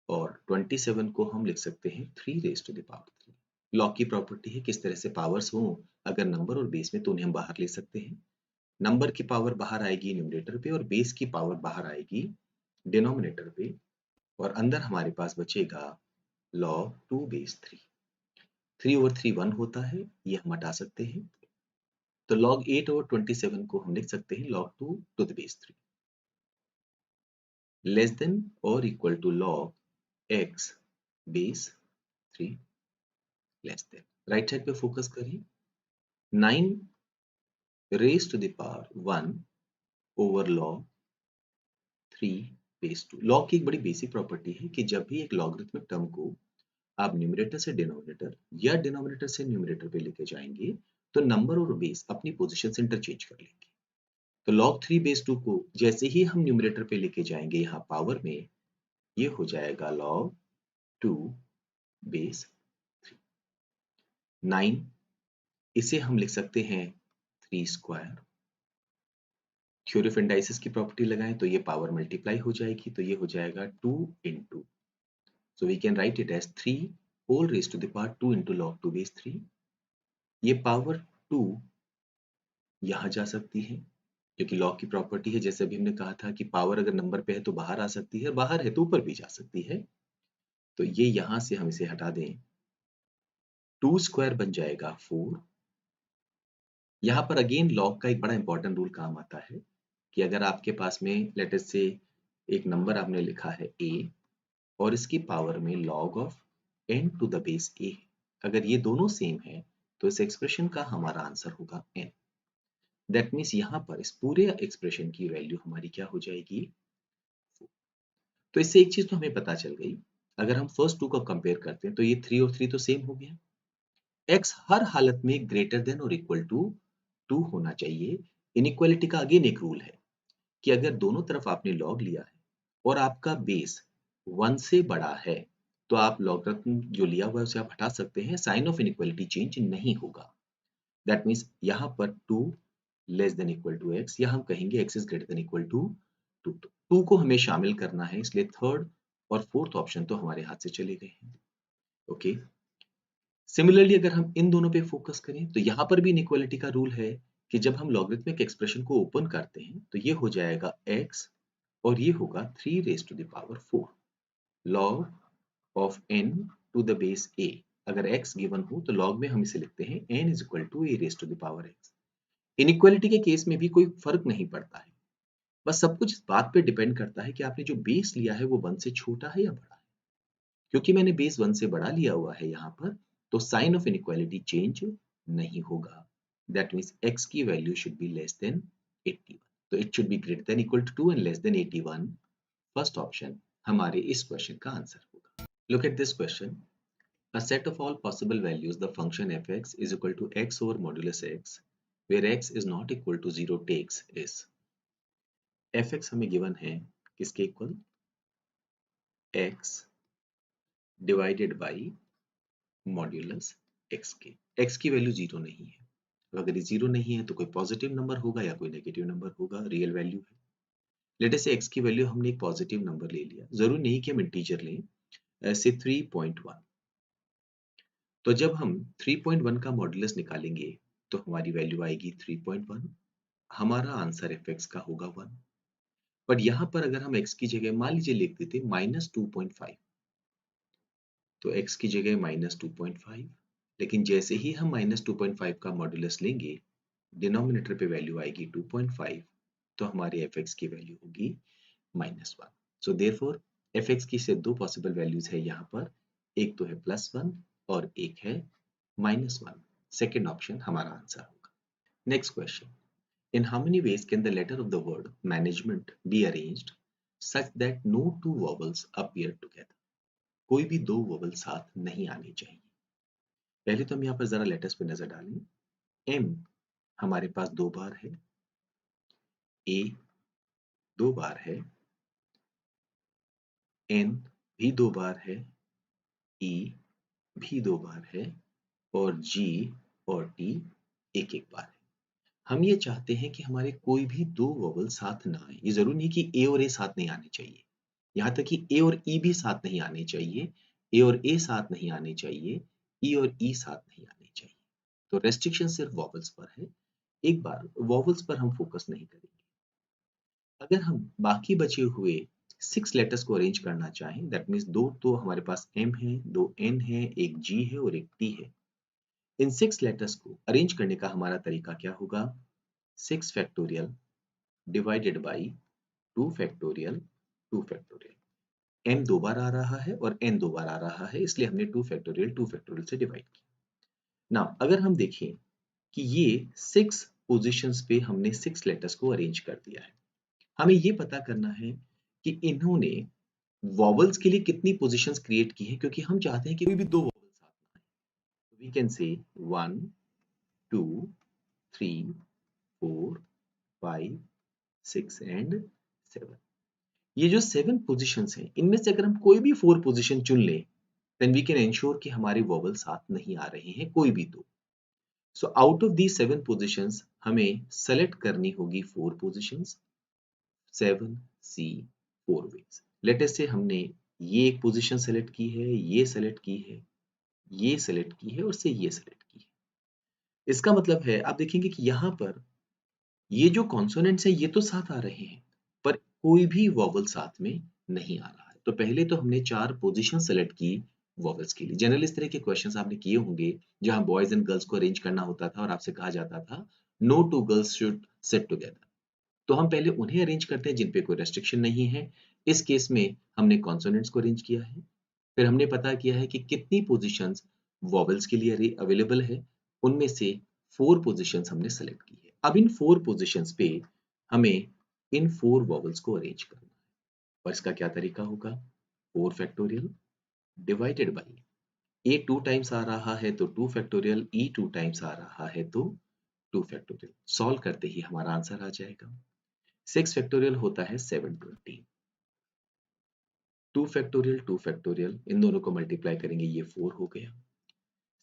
और 27 को हम लिख सकते हैं 3 raised to the power 3। Log की प्रॉपर्टी है किस तरह से पावर्स हों अगर नंबर और बेस में तो उन्हें हम बाहर ले सकते हैं। नंबर की पावर बाहर आएगी न्यूमरेटर पे और बेस की पावर बाहर आएगी डिनोमिनेटर पे, और अंदर हमारे पास बचेगा लॉग 2 बेस 3। 3/3 1 होता है, ये हम हटा सकते हैं, तो log 8/27 को हम लिख सकते हैं log 2 to the base 3 less than और equal to log x base 3 less than. Right side पे फोकस करिए। 9 raised to the power 1 over log 3 base 2। log की एक बड़ी बेसिक प्रॉपर्टी है कि जब भी एक लॉगरिथमिक टर्म को आप न्यूमरेटर से डिनोमिनेटर या डिनोमिनेटर से न्यूमरेटर पे लेके जाएंगे तो नंबर और बेस अपनी पोजीशन से इंटरचेंज कर लेंगे। तो log 3 बेस 2 को जैसे ही हम न्यूमरेटर पे लेके जाएंगे यहाँ पावर में, ये हो जाएगा log 2 बेस 3। 9 इसे हम लिख सकते हैं 3 स्क्वायर। थ्योरी ऑफ इंडाइसिस की प्रॉपर्टी लगाएं तो ये पावर मल्टीप्लाई हो जाएगी, तो ये हो जाएगा 2 into, so we can write it as 3 whole raise to the power 2 into log 2 base 3। ये पावर 2 यहाँ जा सकती है क्योंकि लॉग की प्रॉपर्टी है, जैसे अभी हमने कहा था कि पावर अगर नंबर पे है तो बाहर आ सकती है, बाहर है तो ऊपर भी जा सकती है, तो ये यहां से हम इसे हटा दें, 2 स्क्वायर बन जाएगा 4। यहाँ पर अगेन लॉग का एक बड़ा इंपॉर्टेंट रूल काम आता है कि अगर आपके पास में लेट अस से एक नंबर आपने लिखा है a और इसकी पावर में log of n to the base a, अगर ये दोनों सेम है तो इस एक्सप्रेशन का हमारा आंसर होगा n। दैट मीन्स यहाँ पर इस पूरे एक्सप्रेशन की वैल्यू हमारी क्या हो जाएगी 4। तो इससे एक चीज तो हमें पता चल गई, अगर हम फर्स्ट टू को कंपेयर करते हैं तो ये 3 और 3 तो सेम हो गया। x हर हालत में ग्रेटर देन और इक्वल टू 2 होना चाहिए। इनइक्वालिटी का अगेन एक रूल है कि अगर दोनों तरफ आपने लॉग लिया है और आपका बेस 1 से बड़ा है तो आप लॉगरिथम जो लिया हुआ है उसे आप हटा सकते हैं, साइन ऑफ इनइक्वालिटी चेंज नहीं होगा। दैट मीन्स यहाँ पर 2 less than equal to x, या हम कहेंगे x is greater than equal to 2। 2 को हमें शामिल करना है, इसलिए थर्ड और फोर्थ ऑप्शन तो हमारे हाथ से चले गए हैं। ओके, सिमिलरली अगर हम इन दोनों पे फोकस करें तो यहाँ पर भी इनइक्वालिटी का रूल है कि जब हम लॉगरिथमिक एक्सप्रेशन को ओपन करते हैं तो ये हो जाएगा x और ये होगा 3 raise to the power 4 log of n to the base a। अगर x गिवन हो तो log में हम इसे लिखते हैं n is equal to a raised to the power x। Inequality के केस में भी कोई फर्क नहीं पड़ता है, बस सब कुछ इस बात पे डिपेंड करता है कि आपने जो बेस लिया है वो 1 से छोटा है या बड़ा है। क्योंकि मैंने बेस 1 से बड़ा लिया हुआ है यहाँ पर, तो साइन ऑफ इनइक्वालिटी चेंज नहीं होगा। दैट मीन्स x की वैल्यू शुड बी लेस देन 81। तो it should be greater than equal to 2 and less than 81। First option हमारे इस क्वेश्चन का आंसर होगा। Look at this question. A set of all possible values the function fx is equal to x over modulus x where x is not equal to 0 takes is fx हमें given है किसके equal x divided by modulus x के। x की value 0 नहीं है, तो अगर ये 0 नहीं है तो कोई पॉजिटिव नंबर होगा या कोई नेगेटिव नंबर होगा, रियल वैल्यू है। लेट अस से x की वैल्यू हमने एक पॉजिटिव नंबर ले लिया, जरूरी नहीं कि हम इंटीजर लें, ऐसे 3.1। तो जब हम 3.1 का मॉड्यूलस निकालेंगे तो हमारी वैल्यू आएगी 3.1। हमारा आंसर fx का होगा 1। बट यहाँ पर अगर हम x की जगह मान लीजिए लिख देते -2.5, तो x की जगह -2.5, लेकिन जैसे ही हम -2.5 का मॉड्यूलस लेंगे डिनोमिनेटर पे वैल्यू आएगी 2.5, तो हमारे fx की वैल्यू होगी -1। सो देयरफॉर fx की सिर्फ दो पॉसिबल वैल्यूज है यहाँ पर, एक तो है +1 और एक है -1। सेकेंड ऑप्शन हमारा आंसर होगा। Next question. In how many ways can the letter of the word management be arranged such that no two vowels appear together? कोई भी दो वोवल साथ नहीं आनी चाहिए। पहले तो हम यहाँ पर जरा लेटर्स पे नजर डालें। M हमारे पास दो बार है, A दो बार है, N भी दो बार है, E भी दो बार है और G और T एक एक बार है। हम ये चाहते हैं कि हमारे कोई भी दो वोवल साथ ना आए। ये जरूरी नहीं कि ए और ए साथ नहीं आने चाहिए, यहाँ तक कि ए और ई भी साथ नहीं आने चाहिए, ए और ए साथ नहीं आने चाहिए, ई और ई साथ नहीं आने चाहिए। तो रेस्ट्रिक्शन सिर्फ वोवल्स पर है। एक बार वोवल्स पर हम फोकस नहीं करेंगे। अगर हम बाकी बचे हुए 6 लेटर्स को अरेंज करना चाहें, दैट मीन्स दो तो हमारे पास एम है, दो एन है, एक जी है और एक टी है। इन 6 लेटर्स को अरेंज करने का हमारा तरीका क्या होगा? 6 factorial divided by 2 factorial 2 factorial. m दो बार आ रहा है और n दो बार आ रहा है, इसलिए हमने 2 फैक्टोरियल से डिवाइड किया। नाउ अगर हम देखें कि ये 6 पोजीशंस पे हमने 6 लेटर्स को अरेंज कर दिया है, हमें ये पता करना है कि इन्होंने वॉवल्स के लिए कितनी पोजीशंस क्रिएट की है, क्योंकि हम चाहते हैं कि कोई भी दो वॉवल साथ ना आए। वी कैन से 1 2 3 4 5 6 एंड 7। ये जो 7 पोजीशंस हैं, इनमें से अगर हम कोई भी 4 पोजीशन चुन लें, देन वी कैन एंश्योर कि हमारे वोवल साथ नहीं आ रहे हैं, कोई भी दो। So out of the 7 positions हमें सेलेक्ट करनी होगी 4 पोजीशंस, 7 सी 4 वेज। लेट अस से हमने ये एक पोजीशन सेलेक्ट की है, ये सेलेक्ट की है, ये सेलेक्ट की है और से ये सेलेक्ट की है। इसका मतलब है आप देखेंगे कि यहाँ पर ये जो कॉन्सोनेंट्स हैं ये तो साथ आ रहे हैं, पर कोई भी वॉवल साथ में नहीं आ रहा है। तो पहले तो हमने 4 पोजीशन सेलेक्ट की वॉवल्स के लिए। जनरली इस तरह के क्वेश्चंस आपने किए होंगे जहां बॉयज एंड गर्ल्स को अरेंज करना होता था और आपसे कहा जाता था no two girls should sit together. तो हम पहले उन्हें अरेंज करते हैं जिन पे कोई रेस्ट्रिक्शन नहीं है। इस केस में हमने कॉन्सोनेंट्स को अरेंज किया है, फिर हमने पता किया है कि कितनी पोजीशंस वॉवल्स के लिए अवेलेबल है, उनमें से 4 पोजीशंस हमने सेलेक्ट की है। अब इन 4 पोजीशंस पे हमें इन 4 वॉवल्स को अरेंज करना है और इसका क्या तरीका होगा? 4 फैक्टोरियल डिवाइडेड बाई ए 2 टाइम्स आ रहा है तो 2 फैक्टोरियल, ई 2 टाइम्स आ रहा है तो 2 फैक्टोरियल। सॉल्व करते ही हमारा आंसर आ जाएगा। 6 फैक्टोरियल होता है 720, 2 फैक्टोरियल 2 फैक्टोरियल, इन दोनों को मल्टीप्लाई करेंगे ये 4 हो गया।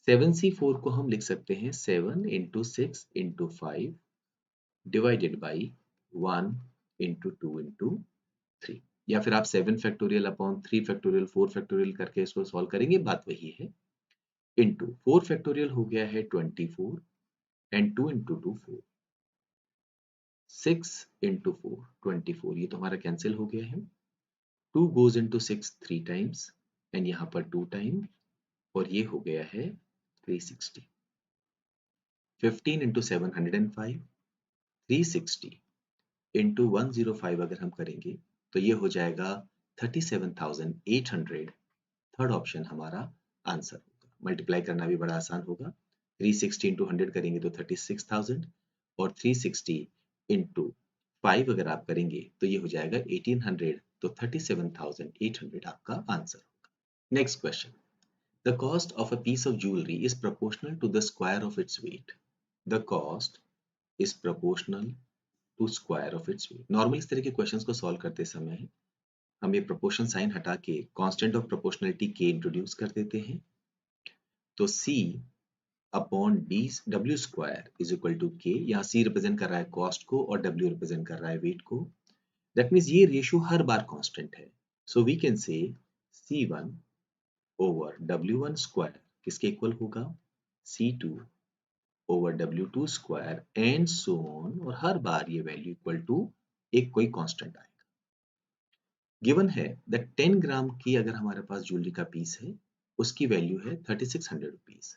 7c4 को हम लिख सकते हैं 7 into 6 into 5 divided by 1 into 2 into 3, या फिर आप 7 फैक्टोरियल अपॉन 3 फैक्टोरियल 4 फैक्टोरियल करके इसको सॉल्व करेंगे, बात वही है। इंटू 4 फैक्टोरियल हो गया है 24 एंड 2 इंटू 2 4, 6 इंटू 4 24, ये तो हमारा कैंसिल हो गया है। 2 goes into 6 3 times एंड यहाँ पर 2 टाइम, और ये हो गया है 360। 15 इंटू 705, 360 इंटू 105 अगर हम करेंगे तो ये हो जाएगा 37,800। थर्ड ऑप्शन हमारा आंसर होगा। मल्टीप्लाई करना भी बड़ा आसान होगा। 360 इंटू 100 करेंगे तो 36,000, और 360 इंटू 5 अगर आप करेंगे तो ये हो जाएगा 1800, तो 37,800 आपका आंसर होगा। Next question, the cost of a piece of jewellery is proportional to the square of its weight. The cost is proportional to square of its weight. Normally इस तरह के क्वेश्चंस को सॉल्व करते समय हम ये प्रोपोर्शन साइन हटा के कांस्टेंट ऑफ प्रोपोर्शनलिटी के इंट्रोड्यूस कर देते हैं। तो C अपॉन डी डब्ल्यू square is equal to k. यहाँ C रिप्रेजेंट कर रहा है कॉस्ट को और W रिप्रेजेंट कर रहा है वेट को। दैट मीन्स ये रेशियो हर बार कांस्टेंट है। सो वी कैन से C1 ओवर W1 स्क्वायर किसके इक्वल होगा, C2 over W2 square and so on, और हर बार ये वैल्यू इक्वल टू एक कोई कांस्टेंट आएगा। गिवन है दैट 10 ग्राम की अगर हमारे पास ज्वेलरी का पीस है, उसकी वैल्यू है 3600 रुपीज।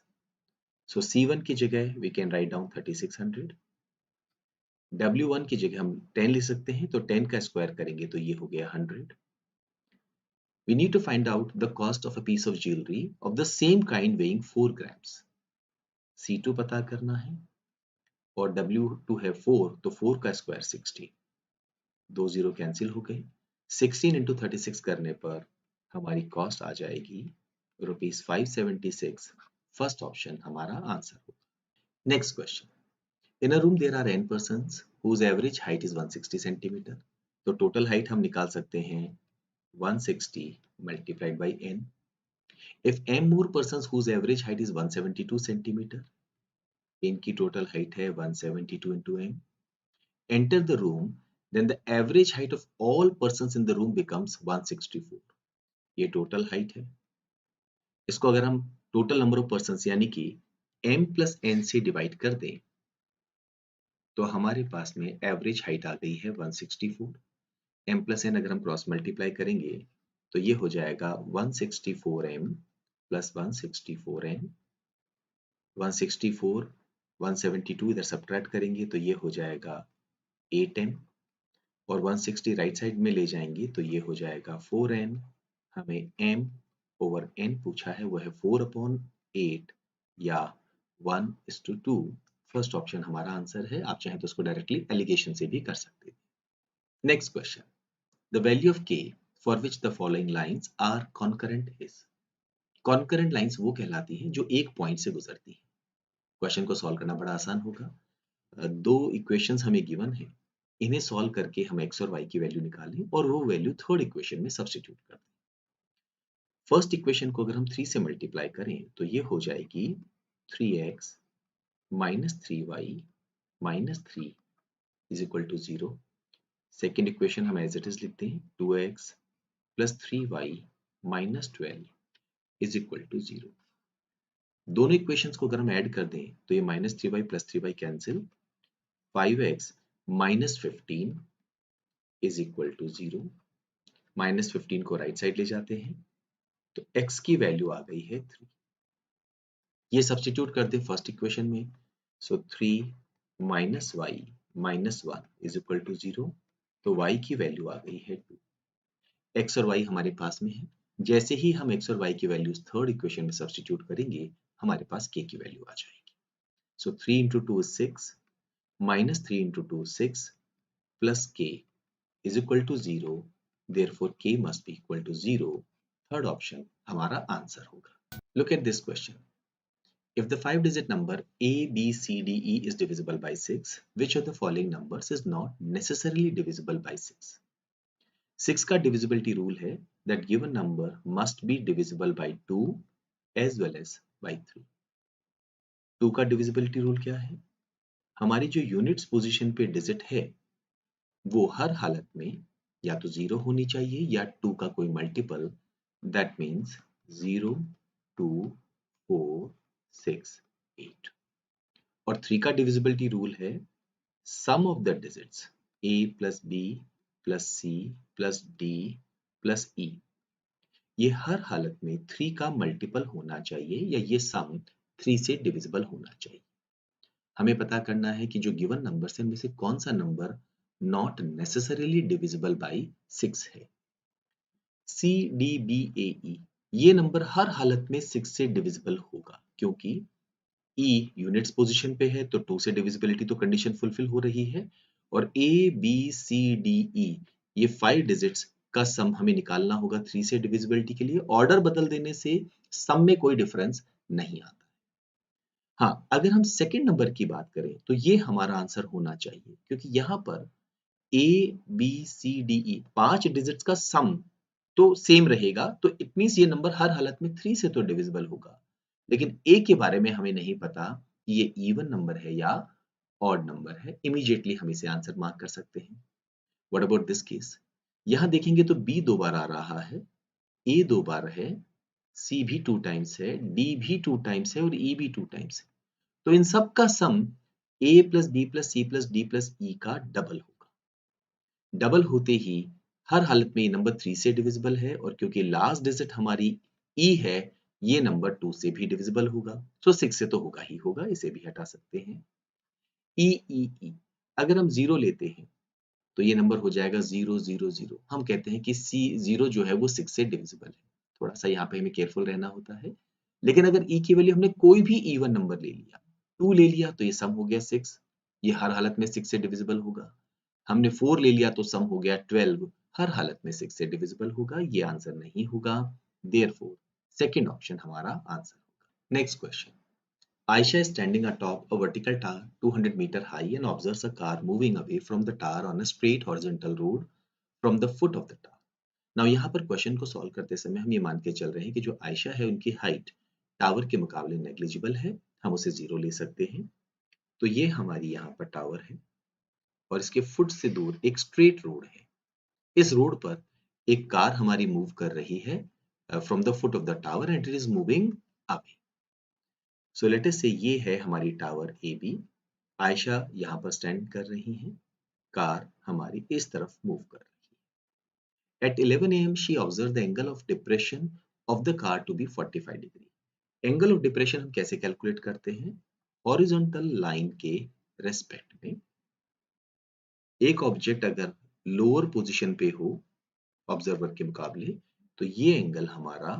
सो C1 की जगह we can write down 3600, W1 की जगह हम 10 लिख सकते हैं, तो 10 का स्क्वायर करेंगे तो ये हो गया 100। We need to find out the cost of a piece of jewellery of the same kind weighing 4 grams. C2 पता करना है और W2 है 4, तो 4 का स्क्वायर 60, 2 जीरो कैंसिल हो गए। 16 इंटू 36 करने पर हमारी कॉस्ट आ जाएगी ₹576। फर्स्ट ऑप्शन हमारा आंसर होगा। Next question, in a room there are n persons whose average height is 160 centimetre. तो टोटल हाइट हम निकाल सकते हैं 160 multiplied by n। If m more persons whose average height is 172 centimetre, इनकी total height है 172 into m, enter the room, then the average height of all persons in the room becomes 164। ये total height है। इसको अगर हम total number of persons यानी कि m plus n से डिवाइड कर दें तो हमारे पास में एवरेज हाइट आ गई है 164। m प्लस n अगर हम क्रॉस मल्टीप्लाई करेंगे तो ये हो जाएगा 164m प्लस 164n। 164 172 इधर सब्ट्रैक्ट करेंगे तो ये हो जाएगा 8m, और 160 राइट साइड में ले जाएंगे तो ये हो जाएगा 4n। हमें m ओवर n पूछा है, वो है 4/8 या 1:2। फर्स्ट ऑप्शन हमारा आंसर है। आप चाहें तो उसको डायरेक्टली एलिगेशन से भी कर सकते हैं। Next question, the value of k for which the following lines are concurrent is. Concurrent lines वो कहलाती हैं जो एक पॉइंट से गुजरती हैं। क्वेश्चन को सॉल्व करना बड़ा आसान होगा। दो इक्वेशंस हमें गिवन है, इन्हें सॉल्व करके हम x और y की वैल्यू निकालें और वो वैल्यू थर्ड इक्वेशन में सब्स्टिट्यूट कर दें। फर्स्ट इक्वेशन को अगर हम 3 से मल्टीप्लाई करें तो ये हो जाएगी 3x minus 3y minus 3 is equal to 0। Second equation हम एज इट इज लिखते हैं 2x plus 3y minus 12 is equal to 0। दोनों इक्वेशंस को अगर हम ऐड कर दें तो ये minus 3y plus 3y cancel, 5x minus 15 is equal to 0। Minus 15 को राइट साइड ले जाते हैं तो x की वैल्यू आ गई है 3। ये सब्स्टिट्यूट कर दें फर्स्ट इक्वेशन में, so 3 minus y minus 1 is equal to 0। तो y की वैल्यू आ गई है 2। x और y हमारे पास में है। जैसे ही हम x और y की वैल्यूज थर्ड इक्वेशन में सब्स्टिट्यूट करेंगे हमारे पास k की वैल्यू आ जाएगी। So 3 into 2 is 6, minus 3 into 2 6 plus k is equal to 0। Therefore k must be equal to 0। Third option हमारा आंसर होगा। Look at this question, if the 5-digit number A, B, C, D, E is divisible by 6, which of the following numbers is not necessarily divisible by 6? 6 का divisibility rule है that given number must be divisible by 2 as well as by 3. 2 का divisibility rule क्या है? हमारी जो units position पे digit है वो हर हालत में या तो 0 होनी चाहिए या 2 का कोई multiple, that means 0, 2, 4, 6, 8। और 3 का डिविजिबिलिटी रूल है sum of the digits a plus B plus C plus D plus E, ये हर हालत में 3 का मल्टीपल होना चाहिए या ये सम 3 से डिविजिबल होना चाहिए। हमें पता करना है कि जो गिवन नंबर्स हैं उनमें से कौन सा number not necessarily divisible by 6 है। सी डी बी ए ई, ये नंबर हर हालत में 6 से डिविजिबल होगा क्योंकि ई यूनिट्स पोजीशन पे है तो 2 से डिविजिबिलिटी तो कंडीशन फुलफिल हो रही है, और ए बी सी डी ई ये 5 डिजिट्स का सम हमें निकालना होगा 3 से डिविजिबिलिटी के लिए। ऑर्डर बदल देने से सम में कोई डिफरेंस नहीं आता। हाँ, अगर हम सेकंड नंबर की बात करें तो ये हमारा आंसर होना चाहिए क्योंकि यहाँ पर a b c d e 5 digits का सम तो सेम रहेगा, तो इट मीन्स ये नंबर हर हालत में 3 से तो डिविजिबल होगा। लेकिन ए के बारे में हमें नहीं पता कि ये इवन नंबर है या ऑड नंबर है। इमीडिएटली हम इसे आंसर मार्क कर सकते हैं। What about this case? यहाँ देखेंगे तो बी 2 बार आ रहा है, ए 2 बार है, सी भी 2 टाइम्स है, डी भी 2 टाइम्स है और ई भी 2 टाइम्स है। तो इन सब का sum a plus B plus C plus D plus E का डबल होगा। डबल होते ही हर हालत में ये नंबर 3 से डिविजिबल है, और क्योंकि लास्ट डिजिट हमारी e है, ये नंबर 2 से भी डिविजिबल होगा। सो 6 से तो होगा ही होगा, इसे भी हटा सकते हैं। ई ई ई, अगर हम 0 लेते हैं तो ये नंबर हो जाएगा 0 0 0। हम कहते हैं कि सी 0 जो है वो 6 से डिविजिबल है। थोड़ा सा यहाँ पे हमें केयरफुल रहना होता है। लेकिन अगर ई की वैल्यू हमने कोई भी इवन नंबर ले लिया, 2 ले लिया तो ये सम हो गया 6, ये हर हालत में 6 से डिविजिबल होगा। हमने 4 ले लिया तो सम हो गया 12, हर हालत में 6 से डिविजिबल होगा। ये आंसर नहीं होगा, देयरफॉर सेकंड ऑप्शन हमारा आंसर होगा। Next question, Aisha is standing atop a vertical tower 200 meter high and observes a car moving away from the tower on a straight horizontal road from the foot of the tower. Now यहाँ पर question को solve करते समय हम ये मान के चल रहे हैं कि जो आयशा है उनकी हाइट टावर के मुकाबले नेग्लिजिबल है, हम उसे 0 ले सकते हैं। तो ये हमारी यहाँ पर टावर है और इसके फुट से दूर एक स्ट्रेट रोड है। इस रोड पर एक कार हमारी मूव कर रही है from the foot of the tower and it is moving away. So let us से ये है हमारी टावर ए बी, आयशा यहाँ पर स्टैंड कर रही हैं, कार हमारी इस तरफ मूव कर रही है। At 11 a.m. she observed the angle of depression of the car to be 45 degree. Angle of depression हम कैसे कैलकुलेट करते हैं? हॉरिजॉन्टल लाइन के रेस्पेक्ट में एक ऑब्जेक्ट अगर लोअर पोजीशन पे हो ऑब्जर्वर के मुकाबले, तो ये एंगल हमारा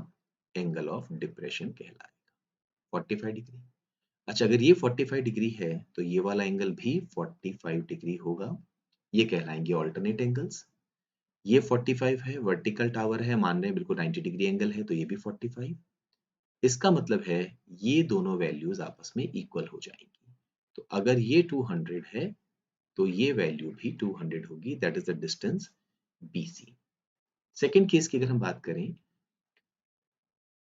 एंगल ऑफ डिप्रेशन कहलाएगा 45 डिग्री। अच्छा, अगर ये 45 डिग्री है तो ये वाला एंगल भी 45 डिग्री होगा। ये कहलाएंगे ऑल्टरनेट एंगल्स। ये 45 है, वर्टिकल टावर है, मान रहे हैं बिल्कुल 90 डिग्री एंगल है तो ये भी 45। इसका मतलब है ये दोनों वैल्यूज आपस में इक्वल हो जाएंगी। तो अगर ये 200 है तो ये वैल्यू भी 200 होगी, that is the distance BC। Second case की अगर हम बात करें,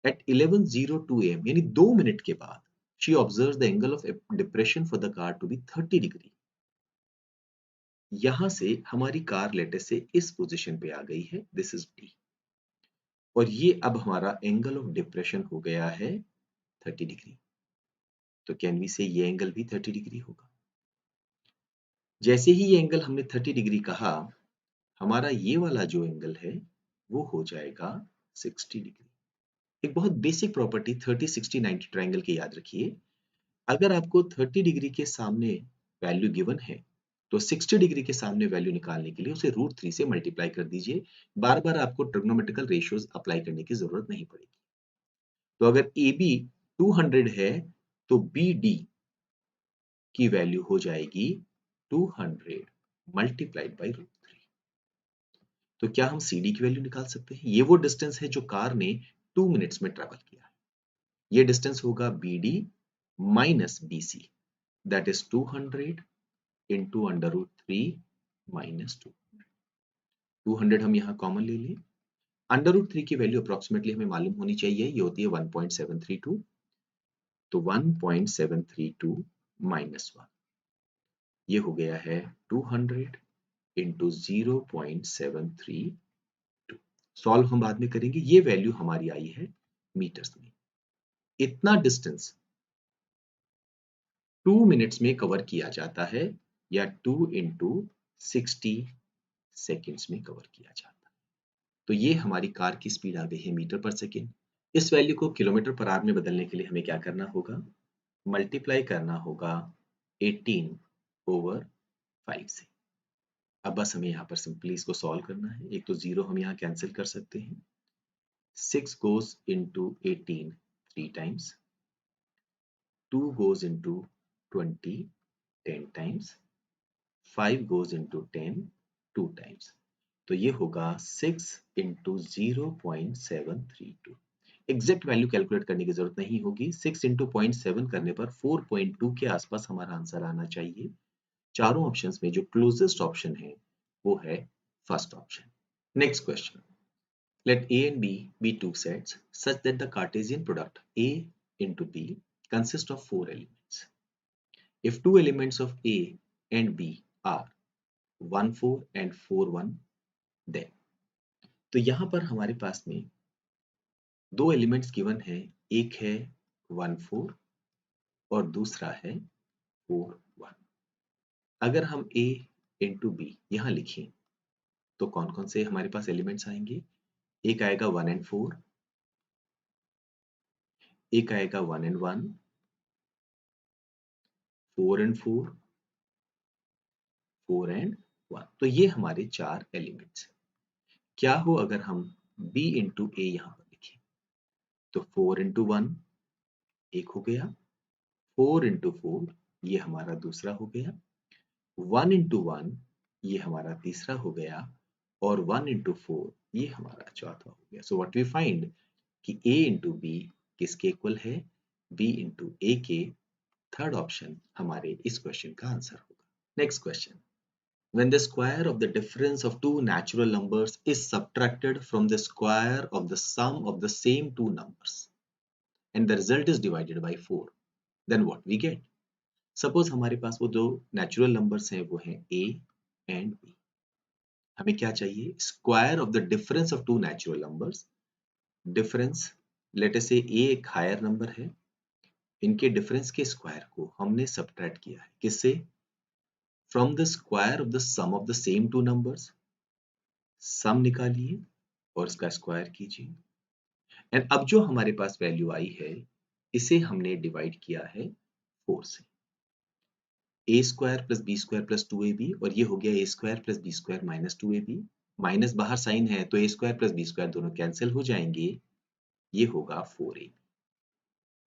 एट 11:02 AM यानी 2 मिनट के बाद she observes the angle of depression for the car to be 30 degree. यहां से हमारी कार लेटेस्ट से इस पोजीशन पे आ गई है, दिस इज D, और ये अब हमारा एंगल ऑफ डिप्रेशन हो गया है 30 डिग्री। तो कैन वी से ये एंगल भी 30 डिग्री होगा। जैसे ही ये एंगल हमने 30 डिग्री कहा, हमारा ये वाला जो एंगल है वो हो जाएगा 60 डिग्री। एक बहुत बेसिक प्रॉपर्टी 30 60 90 ट्रायंगल की याद रखिए। अगर आपको 30 डिग्री के सामने वैल्यू गिवन है तो 60 डिग्री के सामने वैल्यू निकालने के लिए उसे √3 से मल्टीप्लाई कर दीजिए। बार बार आपको ट्रिग्नोमेट्रिकल रेशियोज अप्लाई करने की जरूरत नहीं पड़ेगी। तो अगर AB 200 है तो BD की वैल्यू हो जाएगी 200 मल्टीप्लाइड बाई √3। तो क्या हम CD की वैल्यू निकाल सकते हैं? ये वो डिस्टेंस है जो कार ने 2 मिनट्स में ट्रेवल किया है। ये डिस्टेंस होगा BD minus BC, that is 200 into √3 minus 200 हम यहाँ कॉमन ले लें। √3 की वैल्यू अप्रोक्सीमेटली हमें मालूम होनी चाहिए, ये होती है 1.732। तो 1.732 माइनस 1, ये हो गया है 200 इंटू 0.732। सॉल्व हम बाद में करेंगे। ये वैल्यू हमारी आई है मीटर्स में। इतना डिस्टेंस 2 मिनट्स में कवर किया जाता है या 2 into 60 सेकेंड्स में कवर किया जाता है। तो ये हमारी कार की स्पीड आ गई है मीटर पर सेकेंड। इस वैल्यू को किलोमीटर पर आवर में बदलने के लिए हमें क्या करना होगा? मल्टीप्लाई करना होगा 18 over 5 से। अब बस हमें यहाँ पर सिंपली इसको सॉल्व करना है। एक तो 0 हम यहाँ कैंसिल कर सकते हैं। 6 goes into 18 3 times, 2 goes into 20 10 times, 5 goes into 10 2 times. तो ये होगा 6 into 0.732। एग्जैक्ट वैल्यू कैलकुलेट करने की जरूरत नहीं होगी। 6 into 0.7 करने पर 4.2 के आसपास हमारा आंसर आना चाहिए। चारों ऑप्शंस में जो क्लोजेस्ट ऑप्शन है वो है first option. Next question, let A and B be two sets such that the Cartesian product A into B consists of 4 elements. If two elements of A and B are 1 4 and 4 1, then तो यहाँ पर हमारे पास में दो elements given है, एक है 1 4 और दूसरा है 4 1। अगर हम A into B यहाँ लिखें तो कौन कौन से हमारे पास एलिमेंट्स आएंगे? एक आएगा 1 and 4, एक आएगा 1 and 1, 4 and 4, 4 and 1। तो ये हमारे चार एलिमेंट्स। क्या हो अगर हम B into A यहाँ पर लिखें? तो 4 into 1 एक हो गया, 4 into 4 ये हमारा दूसरा हो गया, 1 into 1 ये हमारा तीसरा हो गया और 1 into 4 ये हमारा चौथा हो गया। सो व्हाट वी फाइंड कि A into B किसके इक्वल है? B into A के। थर्ड ऑप्शन हमारे इस क्वेश्चन का आंसर होगा। Next question, when the square of the difference of two natural numbers is subtracted from the square of the sum of the same two numbers and the result is divided by 4, then what we get? Suppose हमारे पास वो दो natural numbers हैं, वो हैं A and B। हमें क्या चाहिए? Square of the difference of two natural numbers। Difference, let us say A एक higher number है, इनके difference के square को हमने subtract किया है। किससे? From the square of the sum of the same two numbers। सम निकालिए और इसका स्क्वायर कीजिए। एंड अब जो हमारे पास वैल्यू आई है इसे हमने डिवाइड किया है 4 से। A square plus B square plus 2ab और ये हो गया A square plus B square minus 2ab। Minus बाहर साइन है तो A square plus B square दोनों कैंसिल हो जाएंगे। ये होगा 4a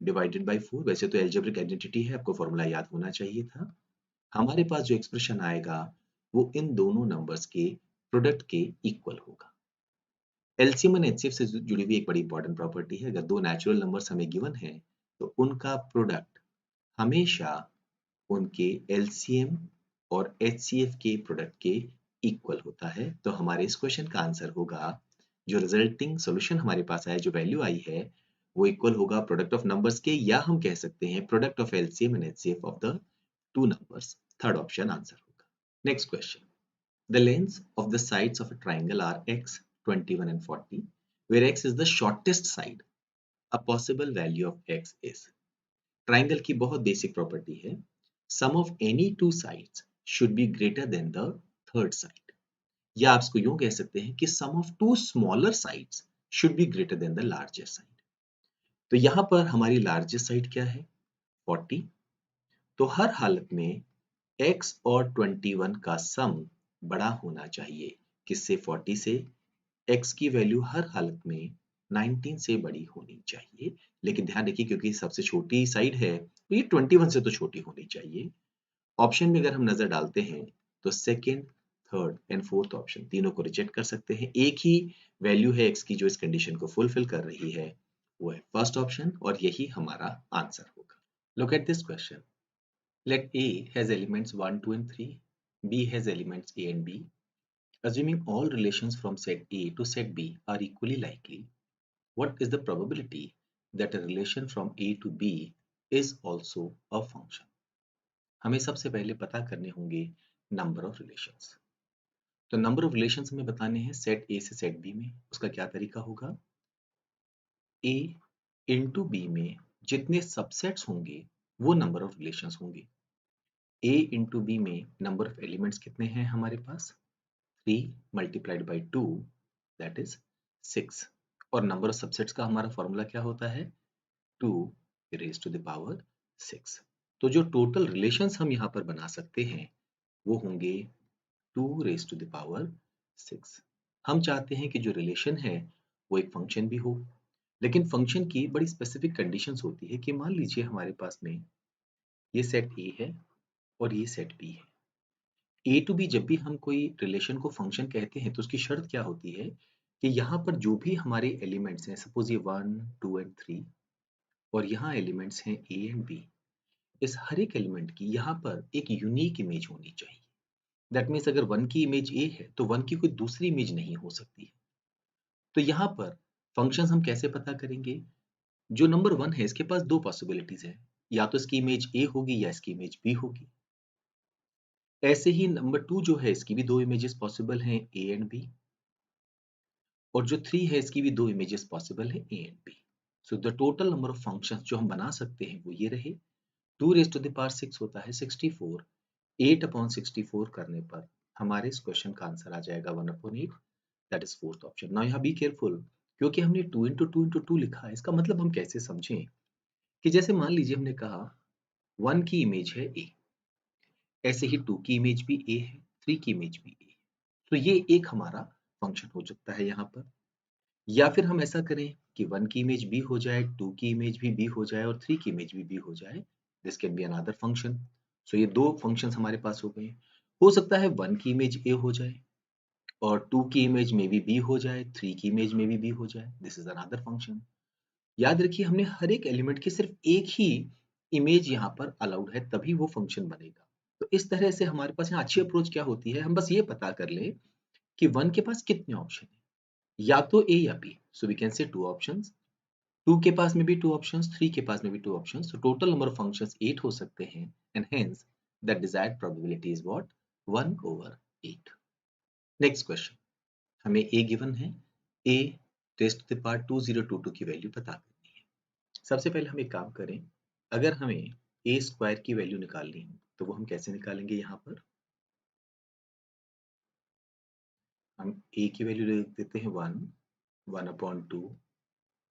डिवाइडेड बाई 4। वैसे तो एल्जेब्रिक आइडेंटिटी है, आपको फॉर्मूला याद होना चाहिए था। हमारे पास जो एक्सप्रेशन आएगा वो इन दोनों नंबर्स के प्रोडक्ट के इक्वल होगा। एलसीएम एंड एचसीएफ से जुड़ी हुई एक बड़ी इंपॉर्टेंट प्रॉपर्टी है। अगर दो नेचुरल नंबर्स हमें गिवन है तो उनका प्रोडक्ट हमेशा उनके एलसीएम और एचसीएफ के प्रोडक्ट के इक्वल होता है। तो हमारे इस क्वेश्चन का आंसर होगा, जो रिजल्टिंग सॉल्यूशन हमारे पास आया, जो वैल्यू आई है वो इक्वल होगा प्रोडक्ट ऑफ नंबर्स के, या हम कह सकते हैं product of LCM and HCF of the two numbers. Third option answer होगा। Next question, the lengths of the sides of a triangle are x, 21 and 40, where x is the shortest side. A possible value of x is। Triangle की बहुत basic property है, sum of any two sides should be greater than the third side। या आप इसको यूं कह सकते हैं कि sum of two smaller sides should be greater than the larger side। तो यहाँ पर हमारी लार्जेस्ट साइड क्या है? 40। तो हर हालत में x और 21 का सम बड़ा होना चाहिए। किससे? 40 से। x की वैल्यू हर हालत में 19 से बड़ी होनी चाहिए। लेकिन ध्यान रखिए क्योंकि सबसे छोटी साइड है तो ये 21 से तो छोटी होनी चाहिए। ऑप्शन में अगर हम नजर डालते हैं तो second, third and fourth option तीनों को रिजेक्ट कर सकते हैं। एक ही वैल्यू है x की जो इस कंडीशन को फुलफिल कर रही है, वो है फर्स्ट ऑप्शन, और यही हमारा आंसर होगा। Look at this question, let A has elements 1 2 and 3, B has elements A and B, assuming all relations from set A to set B are equally likely, what is the probability that a relation from A to B is also a function? हमें सबसे पहले पता करने होंगे number of relations. तो number of relations हमें बताने हैं सेट A से सेट B में। उसका क्या तरीका होगा? A into B में जितने सबसेट्स होंगे वो नंबर ऑफ रिलेशंस होंगे। A इंटू बी में नंबर ऑफ एलिमेंट्स कितने हैं हमारे पास? 3 मल्टीप्लाइड बाई 2 दैट इज 6। और नंबर ऑफ सबसेट्स का हमारा फॉर्मूला क्या होता है? 2 रेज टू द पावर 6। तो जो टोटल रिलेशंस हम यहाँ पर बना सकते हैं वो होंगे 2 रेज टू द पावर 6। हम चाहते हैं कि जो रिलेशन है वो एक फंक्शन भी हो, लेकिन फंक्शन की बड़ी स्पेसिफिक कंडीशंस होती है कि मान लीजिए हमारे पास में ये सेट ए है और ये सेट बी है। ए टू बी जब भी हम कोई रिलेशन को फंक्शन कहते हैं तो उसकी शर्त क्या होती है कि यहाँ पर जो भी हमारे एलिमेंट्स हैं, सपोज ये 1 2 एंड 3 और यहाँ एलिमेंट्स हैं ए एंड बी, इस हर एक एलिमेंट की यहाँ पर एक यूनिक इमेज होनी चाहिए। दैट मीन्स अगर 1 की इमेज ए है तो 1 की कोई दूसरी इमेज नहीं हो सकती है। तो यहाँ पर फंक्शंस हम कैसे पता करेंगे? जो नंबर 1 है इसके पास दो पॉसिबिलिटीज है, या तो इसकी इमेज ए होगी या इसकी इमेज बी होगी। ऐसे ही नंबर 2 जो है इसकी भी दो इमेजेस पॉसिबल हैं, ए एंड बी। और जो 3 है इसकी भी दो इमेजेस पॉसिबल है, a and b. So the total number of functions जो हम बना सकते हैं वो ये रहे। 2 रेज़ टू द पावर 6 होता है 64। 8 अपॉन 64 करने पर हमारे इस क्वेश्चन का आंसर आ जाएगा 1 upon 8, that is fourth option. Now यहाँ बी केयरफुल, क्योंकि हमने 2 इंटू 2 इंटू 2 लिखा है, इसका मतलब हम कैसे समझें कि जैसे मान लीजिए हमने कहा 1 की इमेज है ए, ऐसे ही 2 की इमेज भी ए है, 3 की इमेज भी ए। तो ये एक हमारा फंक्शन हो सकता है यहाँ पर। या फिर हम ऐसा करें कि 1 की इमेज बी हो जाए, 2 की इमेज भी बी हो जाए और 3 की इमेज भी बी हो जाए। This can be another function. So ये दो फंक्शंस हमारे पास हो गए। हो सकता है 1 की इमेज ए हो जाए और 2 की इमेज में भी बी हो जाए, 3 की इमेज में भी बी हो जाए। This is another function. याद रखिए हमने हर एक एलिमेंट की सिर्फ एक ही इमेज यहाँ पर अलाउड है, तभी वो फंक्शन बनेगा। तो इस तरह से हमारे पास यहाँ अच्छी अप्रोच क्या होती है, हम बस ये पता कर ले कि 1 के पास कितने ऑप्शन है, या तो ए या बी। सो वी कैन से 2 ऑप्शंस। 2 के पास में भी 2 ऑप्शंस, 3 के पास में भी 2 options, so total number of functions 8 हो सकते हैं, and hence the desired probability is what? 1 over 8. Next question, हमें a given है, a raised to the power 2022 की वैल्यू पता करनी है। सबसे पहले हम एक काम करें, अगर हमें a स्क्वायर की वैल्यू निकालनी है तो वो हम कैसे निकालेंगे? यहाँ पर हम a की वैल्यू लिख देते हैं 1, 1 अपॉन 2,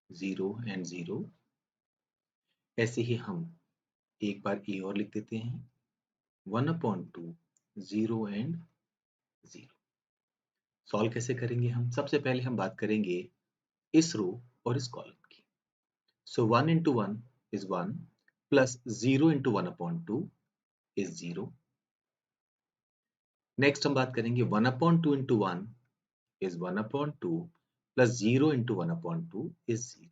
0 एंड 0। ऐसे ही हम एक बार a और लिख देते हैं 1 अपॉन 2, 0 एंड 0। सॉल्व कैसे करेंगे हम? सबसे पहले हम बात करेंगे इस रो और इस कॉलम की। सो 1 into 1 is 1 plus 0 into 1 upon 2 is 0। Next हम बात करेंगे 1 upon 2 into 1 is 1 upon 2 plus 0 into 1 upon 2 is 0।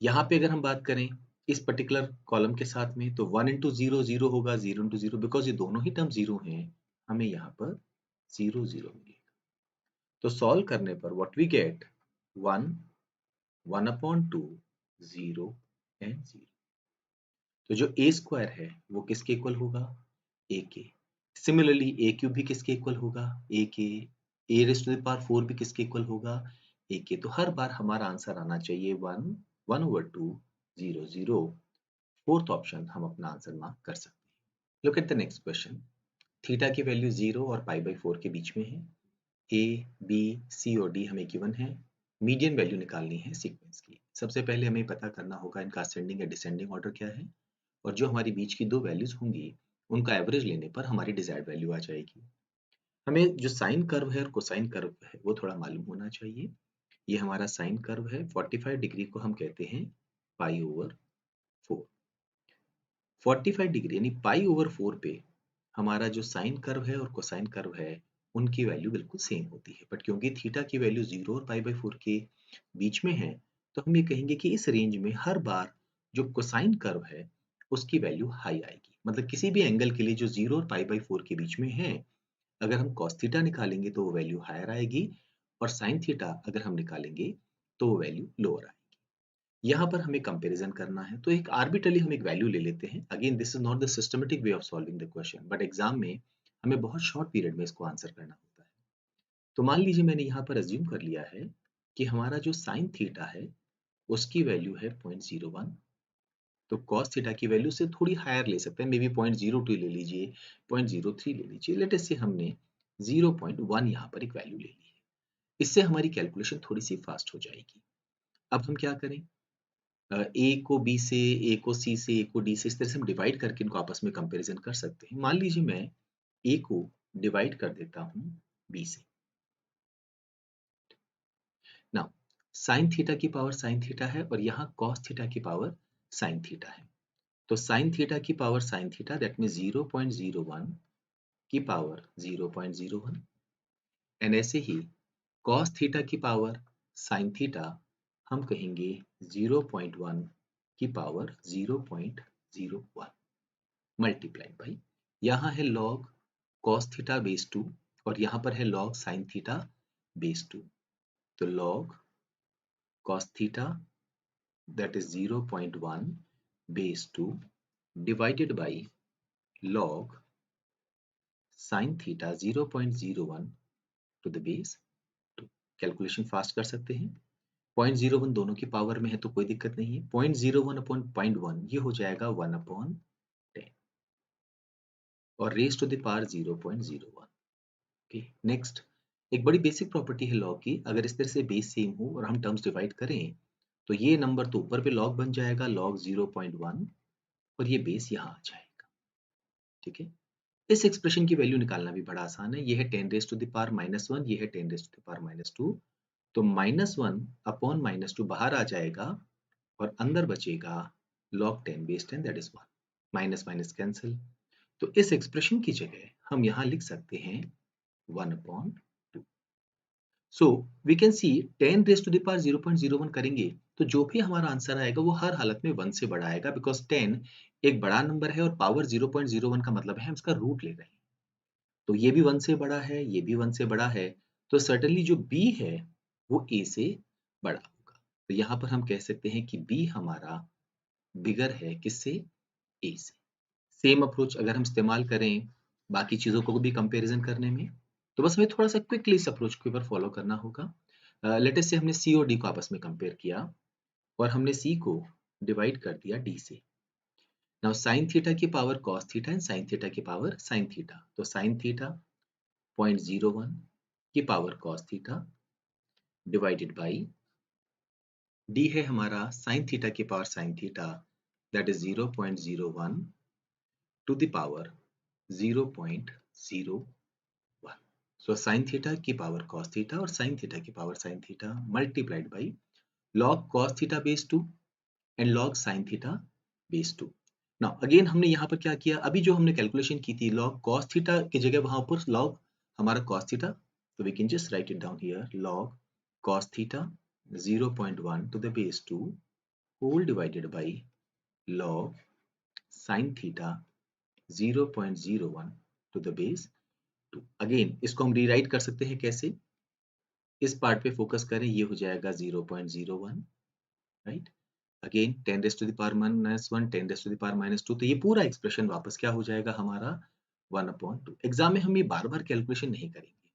यहाँ पे अगर हम बात करें इस पर्टिकुलर कॉलम के साथ में तो 1 इंटू 0 0 होगा, 0 इंटू 0 बिकॉज ये दोनों ही टर्म 0 हैं, हमें यहाँ पर 0 0 मिलेगा। तो सॉल्व करने पर what we get 1 1 upon 2 0 and 0। तो जो a स्क्वायर है वो किसके इक्वल होगा? a के। सिमिलरली a क्यूब भी किसके इक्वल होगा? a के। a raise to the power 4 भी किसके इक्वल होगा? a के। तो हर बार हमारा आंसर आना चाहिए 1 1 ओवर 2 0 0। फोर्थ ऑप्शन हम अपना आंसर मार्क कर सकते हैं। Look at the next question. Theta की वैल्यू 0 और पाई बाई 4 के बीच में है। ए बी सी और डी हमें गिवन है। मीडियन वैल्यू निकालनी है सीक्वेंस की। सबसे पहले हमें पता करना होगा इनका असेंडिंग या डिसेंडिंग ऑर्डर क्या है, और जो हमारी बीच की दो वैल्यूज होंगी उनका एवरेज लेने पर हमारी डिजायर्ड वैल्यू आ जाएगी। हमें जो साइन कर्व है और कोसाइन कर्व है वो थोड़ा मालूम होना चाहिए। ये हमारा साइन कर्व है, 45 डिग्री को हम कहते हैं पाई ओवर 4। 45 डिग्री यानी पाई ओवर 4 पे हमारा जो साइन कर्व है और कोसाइन कर्व है उनकी वैल्यू बिल्कुल सेम होती है, बट क्योंकि थीटा की वैल्यू 0 और पाई बाई 4 के बीच में है तो हम ये कहेंगे कि इस रेंज में हर बार जो कोसाइन कर्व है उसकी वैल्यू हाई आएगी। मतलब किसी भी एंगल के लिए जो 0 और पाई बाई 4 के बीच में है, अगर हम cos थीटा निकालेंगे तो वो वैल्यू हायर आएगी, और साइन थीटा अगर हम निकालेंगे तो वो वैल्यू लोअर आएगी। यहाँ पर हमें कंपैरिजन करना है तो एक आर्बिट्रली हम एक वैल्यू ले लेते हैं। Again this is not the systematic way of solving the question, but exam में हमें बहुत शॉर्ट पीरियड में इसको आंसर करना होता है। तो मान लीजिए मैंने यहाँ पर अज्यूम कर लिया है कि हमारा जो साइन थीटा है उसकी वैल्यू है 0.01। तो cos थीटा की वैल्यू से थोड़ी हायर ले सकते हैं, मे बी 0.02 ले लीजिए, 0.03 ले लीजिए। लेट अस से हमने 0.1 यहाँ पर एक वैल्यू ले ली है। इससे हमारी कैलकुलेशन थोड़ी सी फास्ट हो जाएगी। अब हम क्या करें, ए को बी से, ए को सी से, ए को डी से, इस तरह से हम डिवाइड करके इनको आपस में कंपैरिजन कर सकते हैं। मान लीजिए मैं ए को डिवाइड कर देता हूँ बी से। नाउ साइन थीटा की पावर साइन थीटा है और यहाँ कॉस थीटा की पावर साइन थीटा है। तो साइन थीटा की power sine theta, that means 0.01 की पावर 0.01, एंड ऐसे ही कॉस थीटा की पावर साइन थीटा हम कहेंगे 0.1 की पावर 0.01 मल्टीप्लाइड बाई, यहाँ है log cos थीटा बेस 2 और यहाँ पर है log sin थीटा बेस 2। तो log cos theta that is 0.1 base 2 divided by log sin theta 0.01 to the base 2। Calculation fast कर सकते हैं। 0.01 दोनों की पावर में है तो कोई दिक्कत नहीं है। 0.01 अपॉन 0.1 ये हो जाएगा 1 अपॉन 10 और raise to the power 0.01। Okay, next एक बड़ी बेसिक प्रॉपर्टी है लॉग की, अगर इस तरह से बेस सेम हो और हम टर्म्स डिवाइड करें तो ये नंबर तो ऊपर पे लॉग बन जाएगा log 0.1 और ये बेस यहाँ आ जाएगा। ठीक है, इस एक्सप्रेशन की वैल्यू निकालना भी बड़ा आसान है। ये है 10 रेज टू द पावर -1, ये है 10 रेज टू द पावर -2। तो -1 अपॉन -2 बाहर आ जाएगा और अंदर बचेगा log 10 base 10 that is 1। Minus minus cancel. तो इस एक्सप्रेशन की जगह हम यहाँ लिख सकते हैं 1 upon 2। So we can see 10 raise to the power 0.01 करेंगे तो जो भी हमारा आंसर आएगा वो हर हालत में 1 से बड़ा आएगा, बिकॉज 10 एक बड़ा नंबर है और पावर 0.01 का मतलब है हम इसका रूट ले रहे हैं। तो ये भी 1 से बड़ा है, ये भी 1 से बड़ा है, तो सर्टेनली जो b है वो a से बड़ा होगा। तो यहाँ पर हम कह सकते हैं कि b हमारा बिगर है किससे, a से। सेम अप्रोच अगर हम इस्तेमाल करें बाकी चीज़ों को भी कंपैरिजन करने में, तो बस हमें थोड़ा सा क्विकली इस अप्रोच के ऊपर फॉलो करना होगा। लेट अस से हमने c और d को आपस में कंपेयर किया और हमने c को डिवाइड कर दिया d से। नाउ sin थीटा की power cos theta and sin theta की पावर sin थीटा, तो sin थीटा 0.01 की power cos theta divided by d है हमारा sin थीटा की power sin theta, that is 0.01 to the power 0.01। So sin theta की power cos theta और sin theta की power sin theta multiplied by log cos theta base 2 and log sin theta base 2। Now again हमने यहाँ पर क्या किया, अभी जो हमने कैलकुलेशन की थी log cos थीटा की जगह वहां पर log हमारा cos थीटा, तो we can just write it down here log cos theta 0.1 to the base 2 whole divided by log sin theta 0.01 to the base 2। Again इसको हम रीराइट कर सकते हैं कैसे, इस पार्ट पे फोकस करें, ये हो जाएगा 0.01, right. Again 10 raise to the power -1, 10 raise to the power -2, तो ये पूरा एक्सप्रेशन वापस क्या हो जाएगा हमारा 1/2। एग्जाम में हम ये बार-बार कैलकुलेशन नहीं करेंगे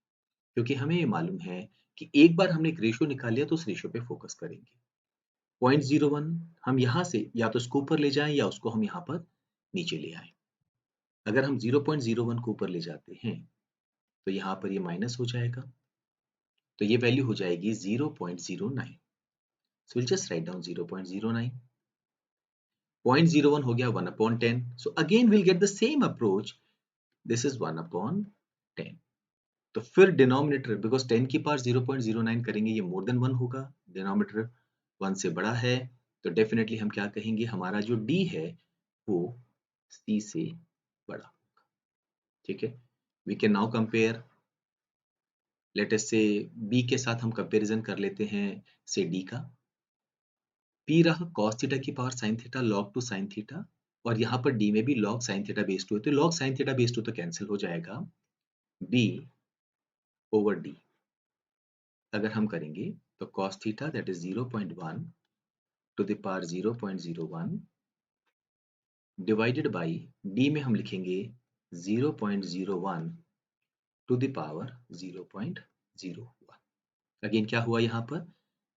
क्योंकि हमें ये मालूम है कि एक बार हमने एक रेशियो निकाल लिया तो उस रेशियो पे फोकस करेंगे। 0.01 हम यहाँ से या तो इसको ऊपर ले जाएं या उसको हम यहाँ पर नीचे ले आएं। अगर हम 0.01 को ऊपर ले जाते हैं तो यहाँ पर ये माइनस हो जाएगा, तो ये वैल्यू हो जाएगी 0.09। So will just write down 0.09। 0.01 हो गया 1/10, so again we'll get the same approach, this is 1/10। तो फिर डिनोमिनेटर, बिकॉज 10 की पावर 0.09 करेंगे ये मोर देन 1 होगा, डिनोमिनेटर 1 से बड़ा है, तो डेफिनेटली हम क्या कहेंगे, हमारा जो d है वो c से बड़ा होगा। ठीक है, we can now compare, let us say b के साथ हम कंपैरिजन कर लेते हैं से d का। p रहा cos थीटा की power sin theta log 2 sin theta, और यहाँ पर d में भी log sin थीटा बेस 2 है, तो log sin थीटा बेस 2 तो कैंसिल हो जाएगा, b ओवर d अगर हम करेंगे तो cos theta that is 0.1 to the power 0.01 divided by d में हम लिखेंगे 0.01 टू द पावर 0.01। अगेन क्या हुआ यहाँ पर,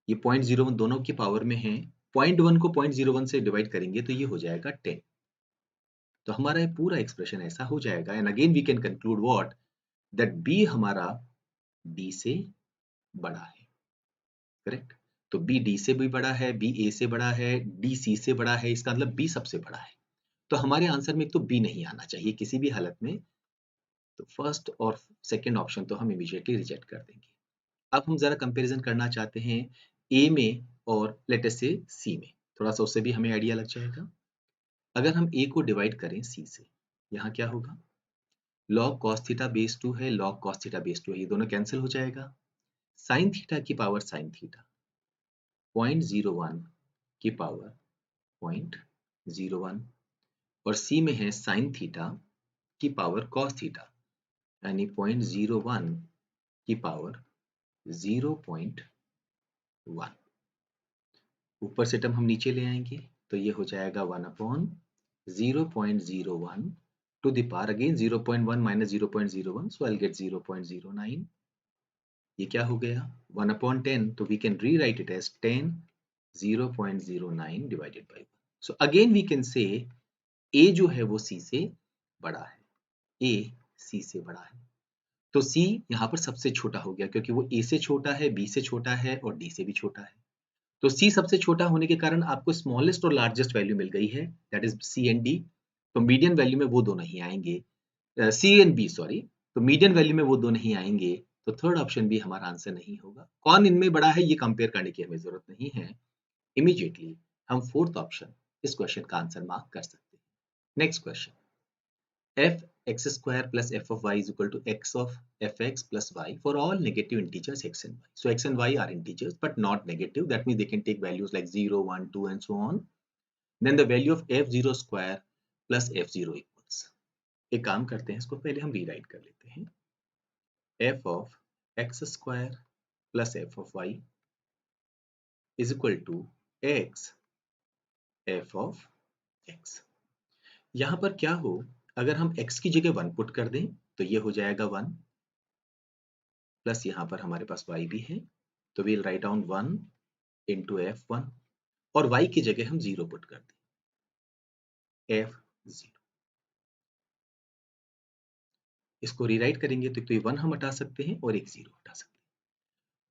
ये 0.01 दोनों की पावर में है 0.1 को 0.01 से डिवाइड करेंगे तो ये हो जाएगा 10। तो हमारा ये पूरा एक्सप्रेशन ऐसा हो जाएगा। And again we can conclude what, that b हमारा डी से बड़ा है। करेक्ट। तो बी डी से भी बड़ा है, बी ए से बड़ा है, डी सी से बड़ा है, इसका मतलब बी सबसे बड़ा है। तो हमारे आंसर में एक तो बी नहीं आना चाहिए किसी भी हालत में। तो फर्स्ट और सेकंड ऑप्शन तो हम इमीडिएटली रिजेक्ट कर देंगे। अब हम जरा कंपैरिजन करना चाहते हैं ए में और लेट अस से सी में, थोड़ा सा उससे भी हमें आइडिया लग जाएगा। अगर हम ए को डिवाइड करें सी से, यहाँ क्या होगा, log cos थीटा बेस 2 है, log cos थीटा बेस 2 है, ये दोनों कैंसिल हो जाएगा। sin थीटा की पावर sin थीटा 0.01 की पावर 0.01, और सी में है sin थीटा की पावर cos थीटा यानी 0.01 की पावर 0.1। ऊपर से टर्म हम नीचे ले आएंगे तो ये हो जाएगा 1/0.01 to the power again 0.1 minus 0.01, so I'll get 0.09. ये क्या हो गया 1/10, तो we can rewrite it as 10 0.09 divided by 1. So again we can say A जो है वो C से बड़ा है, A C से बड़ा है। तो C यहाँ पर सबसे छोटा हो गया क्योंकि वो A से छोटा है, B से छोटा है और D से भी छोटा है। तो C सबसे छोटा होने के कारण आपको स्मॉलेस्ट और लार्जेस्ट वैल्यू मिल गई है, that is C and D। तो मीडियन वैल्यू में वो दो नहीं आएंगे, C एंड B सॉरी, तो मीडियन वैल्यू में वो दो नहीं आएंगे, तो थर्ड ऑप्शन भी हमारा आंसर नहीं होगा। कौन इनमें बड़ा है ये कंपेयर करने की हमें जरूरत नहीं है, इमीडिएटली हम फोर्थ ऑप्शन इस क्वेश्चन का आंसर मार्क कर सकते हैं। Next question, f x square plus f of y is equal to x of fx plus y for all negative integers x and y. So x and y are integers but not negative. That means they can take values like 0, 1, 2 and so on. Then the value of f0 square plus f0 equals. एक काम करते हैं, इसको पहले हम rewrite कर लेते हैं। f of x square plus f of y is equal to x f of x. यहाँ पर क्या हो, अगर हम x की जगह 1 पुट कर दें तो ये हो जाएगा 1, प्लस यहाँ पर हमारे पास y भी है, तो we'll write down 1 into f1, और y की जगह हम 0 पुट कर दें, f0। इसको रीराइट करेंगे तो ये 1 हम हटा सकते हैं और एक 0 हटा सकते हैं।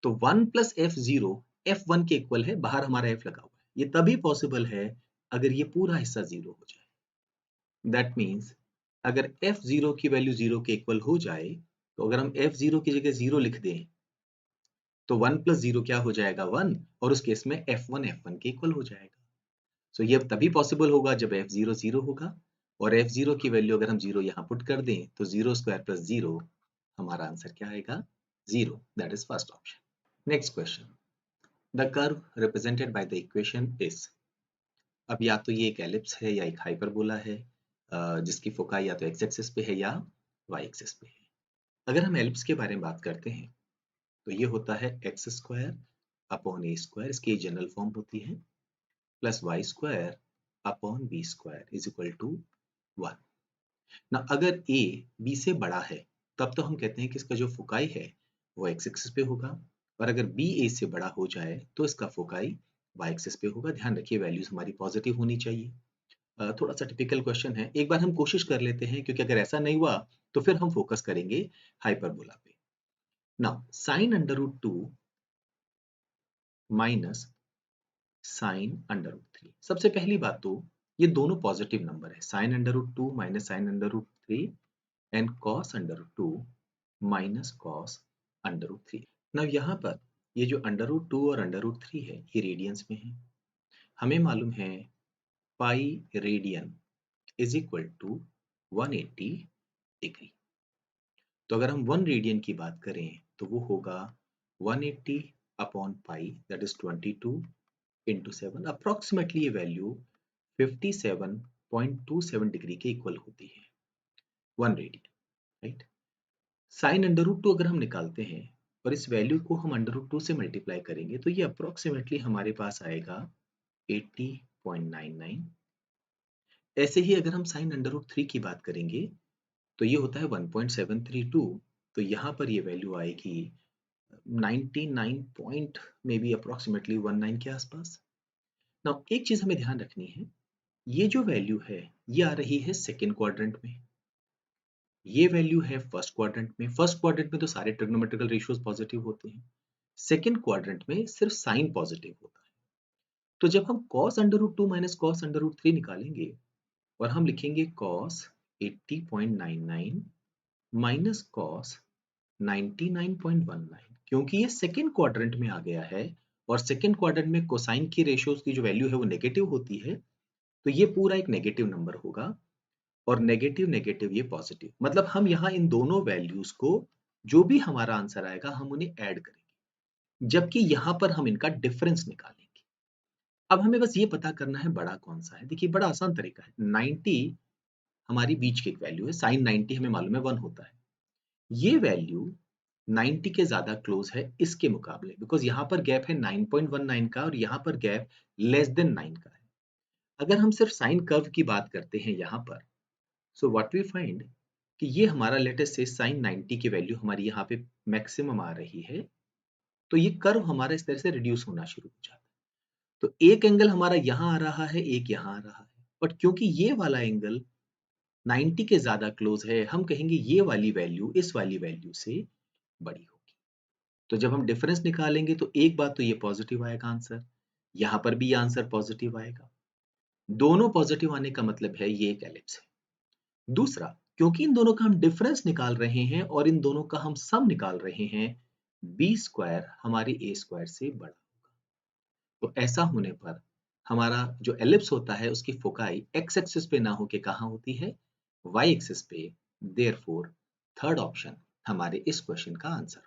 तो 1 प्लस f0 f1 के इक्वल है, बाहर हमारा f लगा हुआ है। ये तभी पॉसिबल है अगर ये पूरा हिस्सा 0 हो जाए। दैट मीन्स अगर f0 की वैल्यू 0 के इक्वल हो जाए, तो अगर हम f0 की जगह 0 लिख दें तो 1 प्लस 0 क्या हो जाएगा 1, और उस केस में f1 f1 के इक्वल हो जाएगा। सो ये तभी पॉसिबल होगा जब f0 0 होगा, और f0 की वैल्यू अगर हम 0 यहाँ पुट कर दें तो 0 स्क्वायर प्लस 0 हमारा आंसर क्या आएगा 0, that is first option. Next question, the curve represented by the equation is. अब या तो ये एक एलिप्स है या एक हाइपरबोला है, जिसकी फोकाई या तो एक्स एक्सिस पे है या वाई एक्सिस पे है। अगर हम एलिप्स के बारे में बात करते हैं तो ये होता है x square upon a square, इसकी जनरल फॉर्म होती है, plus y square upon b square is equal to 1 ना। अगर a b से बड़ा है तब तो हम कहते हैं कि इसका जो फोकाई है वो एक्स एक्सिस पे होगा, और अगर b a से बड़ा हो जाए तो इसका फोकाई y एक्सिस पे होगा। ध्यान रखिए वैल्यूज हमारी पॉजिटिव होनी चाहिए। थोड़ा सा टिपिकल क्वेश्चन है, एक बार हम कोशिश कर लेते हैं, क्योंकि अगर ऐसा नहीं हुआ तो फिर हम फोकस करेंगे हाइपरबोला पे। Now sine under root 2 minus sine under root 3। सबसे पहली बात तो ये दोनों पॉजिटिव नंबर है, sine under root 2 minus sine under root 3 and cos under root 2 minus cos under root 3। Now यहाँ पर ये जो अंडर रूट 2 और अंडर रूट 3 है ये रेडियंस में है। हमें मालूम है pi radian is equal to 180 degree. तो अगर हम 1 रेडियन की बात करें तो वो होगा 180 upon pi, that is 22 into 7। Approximately ये वैल्यू 57.27 डिग्री के इक्वल होती है 1 radian, right. Sine under root 2 अगर हम निकालते हैं और इस वैल्यू को हम अंडर रूट 2 से मल्टीप्लाई करेंगे तो ये अप्रोक्सीमेटली हमारे पास आएगा 80.99। ऐसे ही अगर हम साइन अंडर रूट 3 की बात करेंगे तो ये होता है 1.732, तो यहाँ पर ये वैल्यू आएगी 99 पॉइंट मे बी अप्रोक्सीमेटली 19 के आसपास। नाउ एक चीज हमें ध्यान रखनी है, ये जो वैल्यू है ये आ रही है सेकेंड क्वाड्रेंट में, ये वैल्यू है फर्स्ट क्वाड्रेंट में। फर्स्ट क्वाड्रेंट में तो सारे ट्रिग्नोमेट्रिकल रेशियोज पॉजिटिव होते हैं, सेकेंड क्वाड्रेंट में सिर्फ साइन पॉजिटिव होता है। तो जब हम cos under root 2 minus cos under root 3 निकालेंगे और हम लिखेंगे cos 80.99 माइनस cos 99.19, क्योंकि ये सेकेंड क्वाड्रेंट में आ गया है और सेकेंड क्वाड्रेंट में कोसाइन की रेशियोज की जो वैल्यू है वो नेगेटिव होती है, तो ये पूरा एक नेगेटिव नंबर होगा और नेगेटिव नेगेटिव ये पॉजिटिव, मतलब हम यहाँ इन दोनों वैल्यूज को, जो भी हमारा आंसर आएगा हम उन्हें ऐड करेंगे, जबकि यहाँ पर हम इनका डिफरेंस निकालेंगे। अब हमें बस ये पता करना है बड़ा कौन सा है। देखिए बड़ा आसान तरीका है, 90 हमारी बीच की एक वैल्यू है, साइन 90 हमें मालूम है 1 होता है, ये वैल्यू 90 के ज्यादा क्लोज है इसके मुकाबले, बिकॉज यहाँ पर गैप है 9.19 का और यहाँ पर गैप लेस देन 9 का है। अगर हम सिर्फ साइन कर्व की बात करते हैं यहाँ पर, सो व्हाट वी फाइंड कि ये हमारा लेटेस्ट से साइन 90 की वैल्यू हमारी यहाँ पे मैक्सिमम आ रही है, तो ये कर्व हमारा इस तरह से रिड्यूस होना शुरू हो जाता है। तो एक एंगल हमारा यहाँ आ रहा है, एक यहाँ आ रहा है, बट क्योंकि ये वाला एंगल 90 के ज्यादा क्लोज है, हम कहेंगे ये वाली वैल्यू इस वाली वैल्यू से बड़ी होगी। तो जब हम डिफरेंस निकालेंगे तो एक बात तो ये पॉजिटिव आएगा आंसर, यहाँ पर भी ये आंसर पॉजिटिव आएगा। दोनों पॉजिटिव आने का मतलब है ये एक एलिप्स है। दूसरा, क्योंकि इन दोनों का हम डिफरेंस निकाल रहे हैं और इन दोनों का हम सम निकाल रहे हैं, बी स्क्वायर हमारी ए स्क्वायर से बड़ा होगा। तो ऐसा होने पर हमारा जो एलिप्स होता है उसकी फोकाई एक्स एक्सिस पे ना होके कहाँ होती है, वाई एक्सिस पे। देयरफॉर थर्ड ऑप्शन हमारे इस क्वेश्चन का आंसर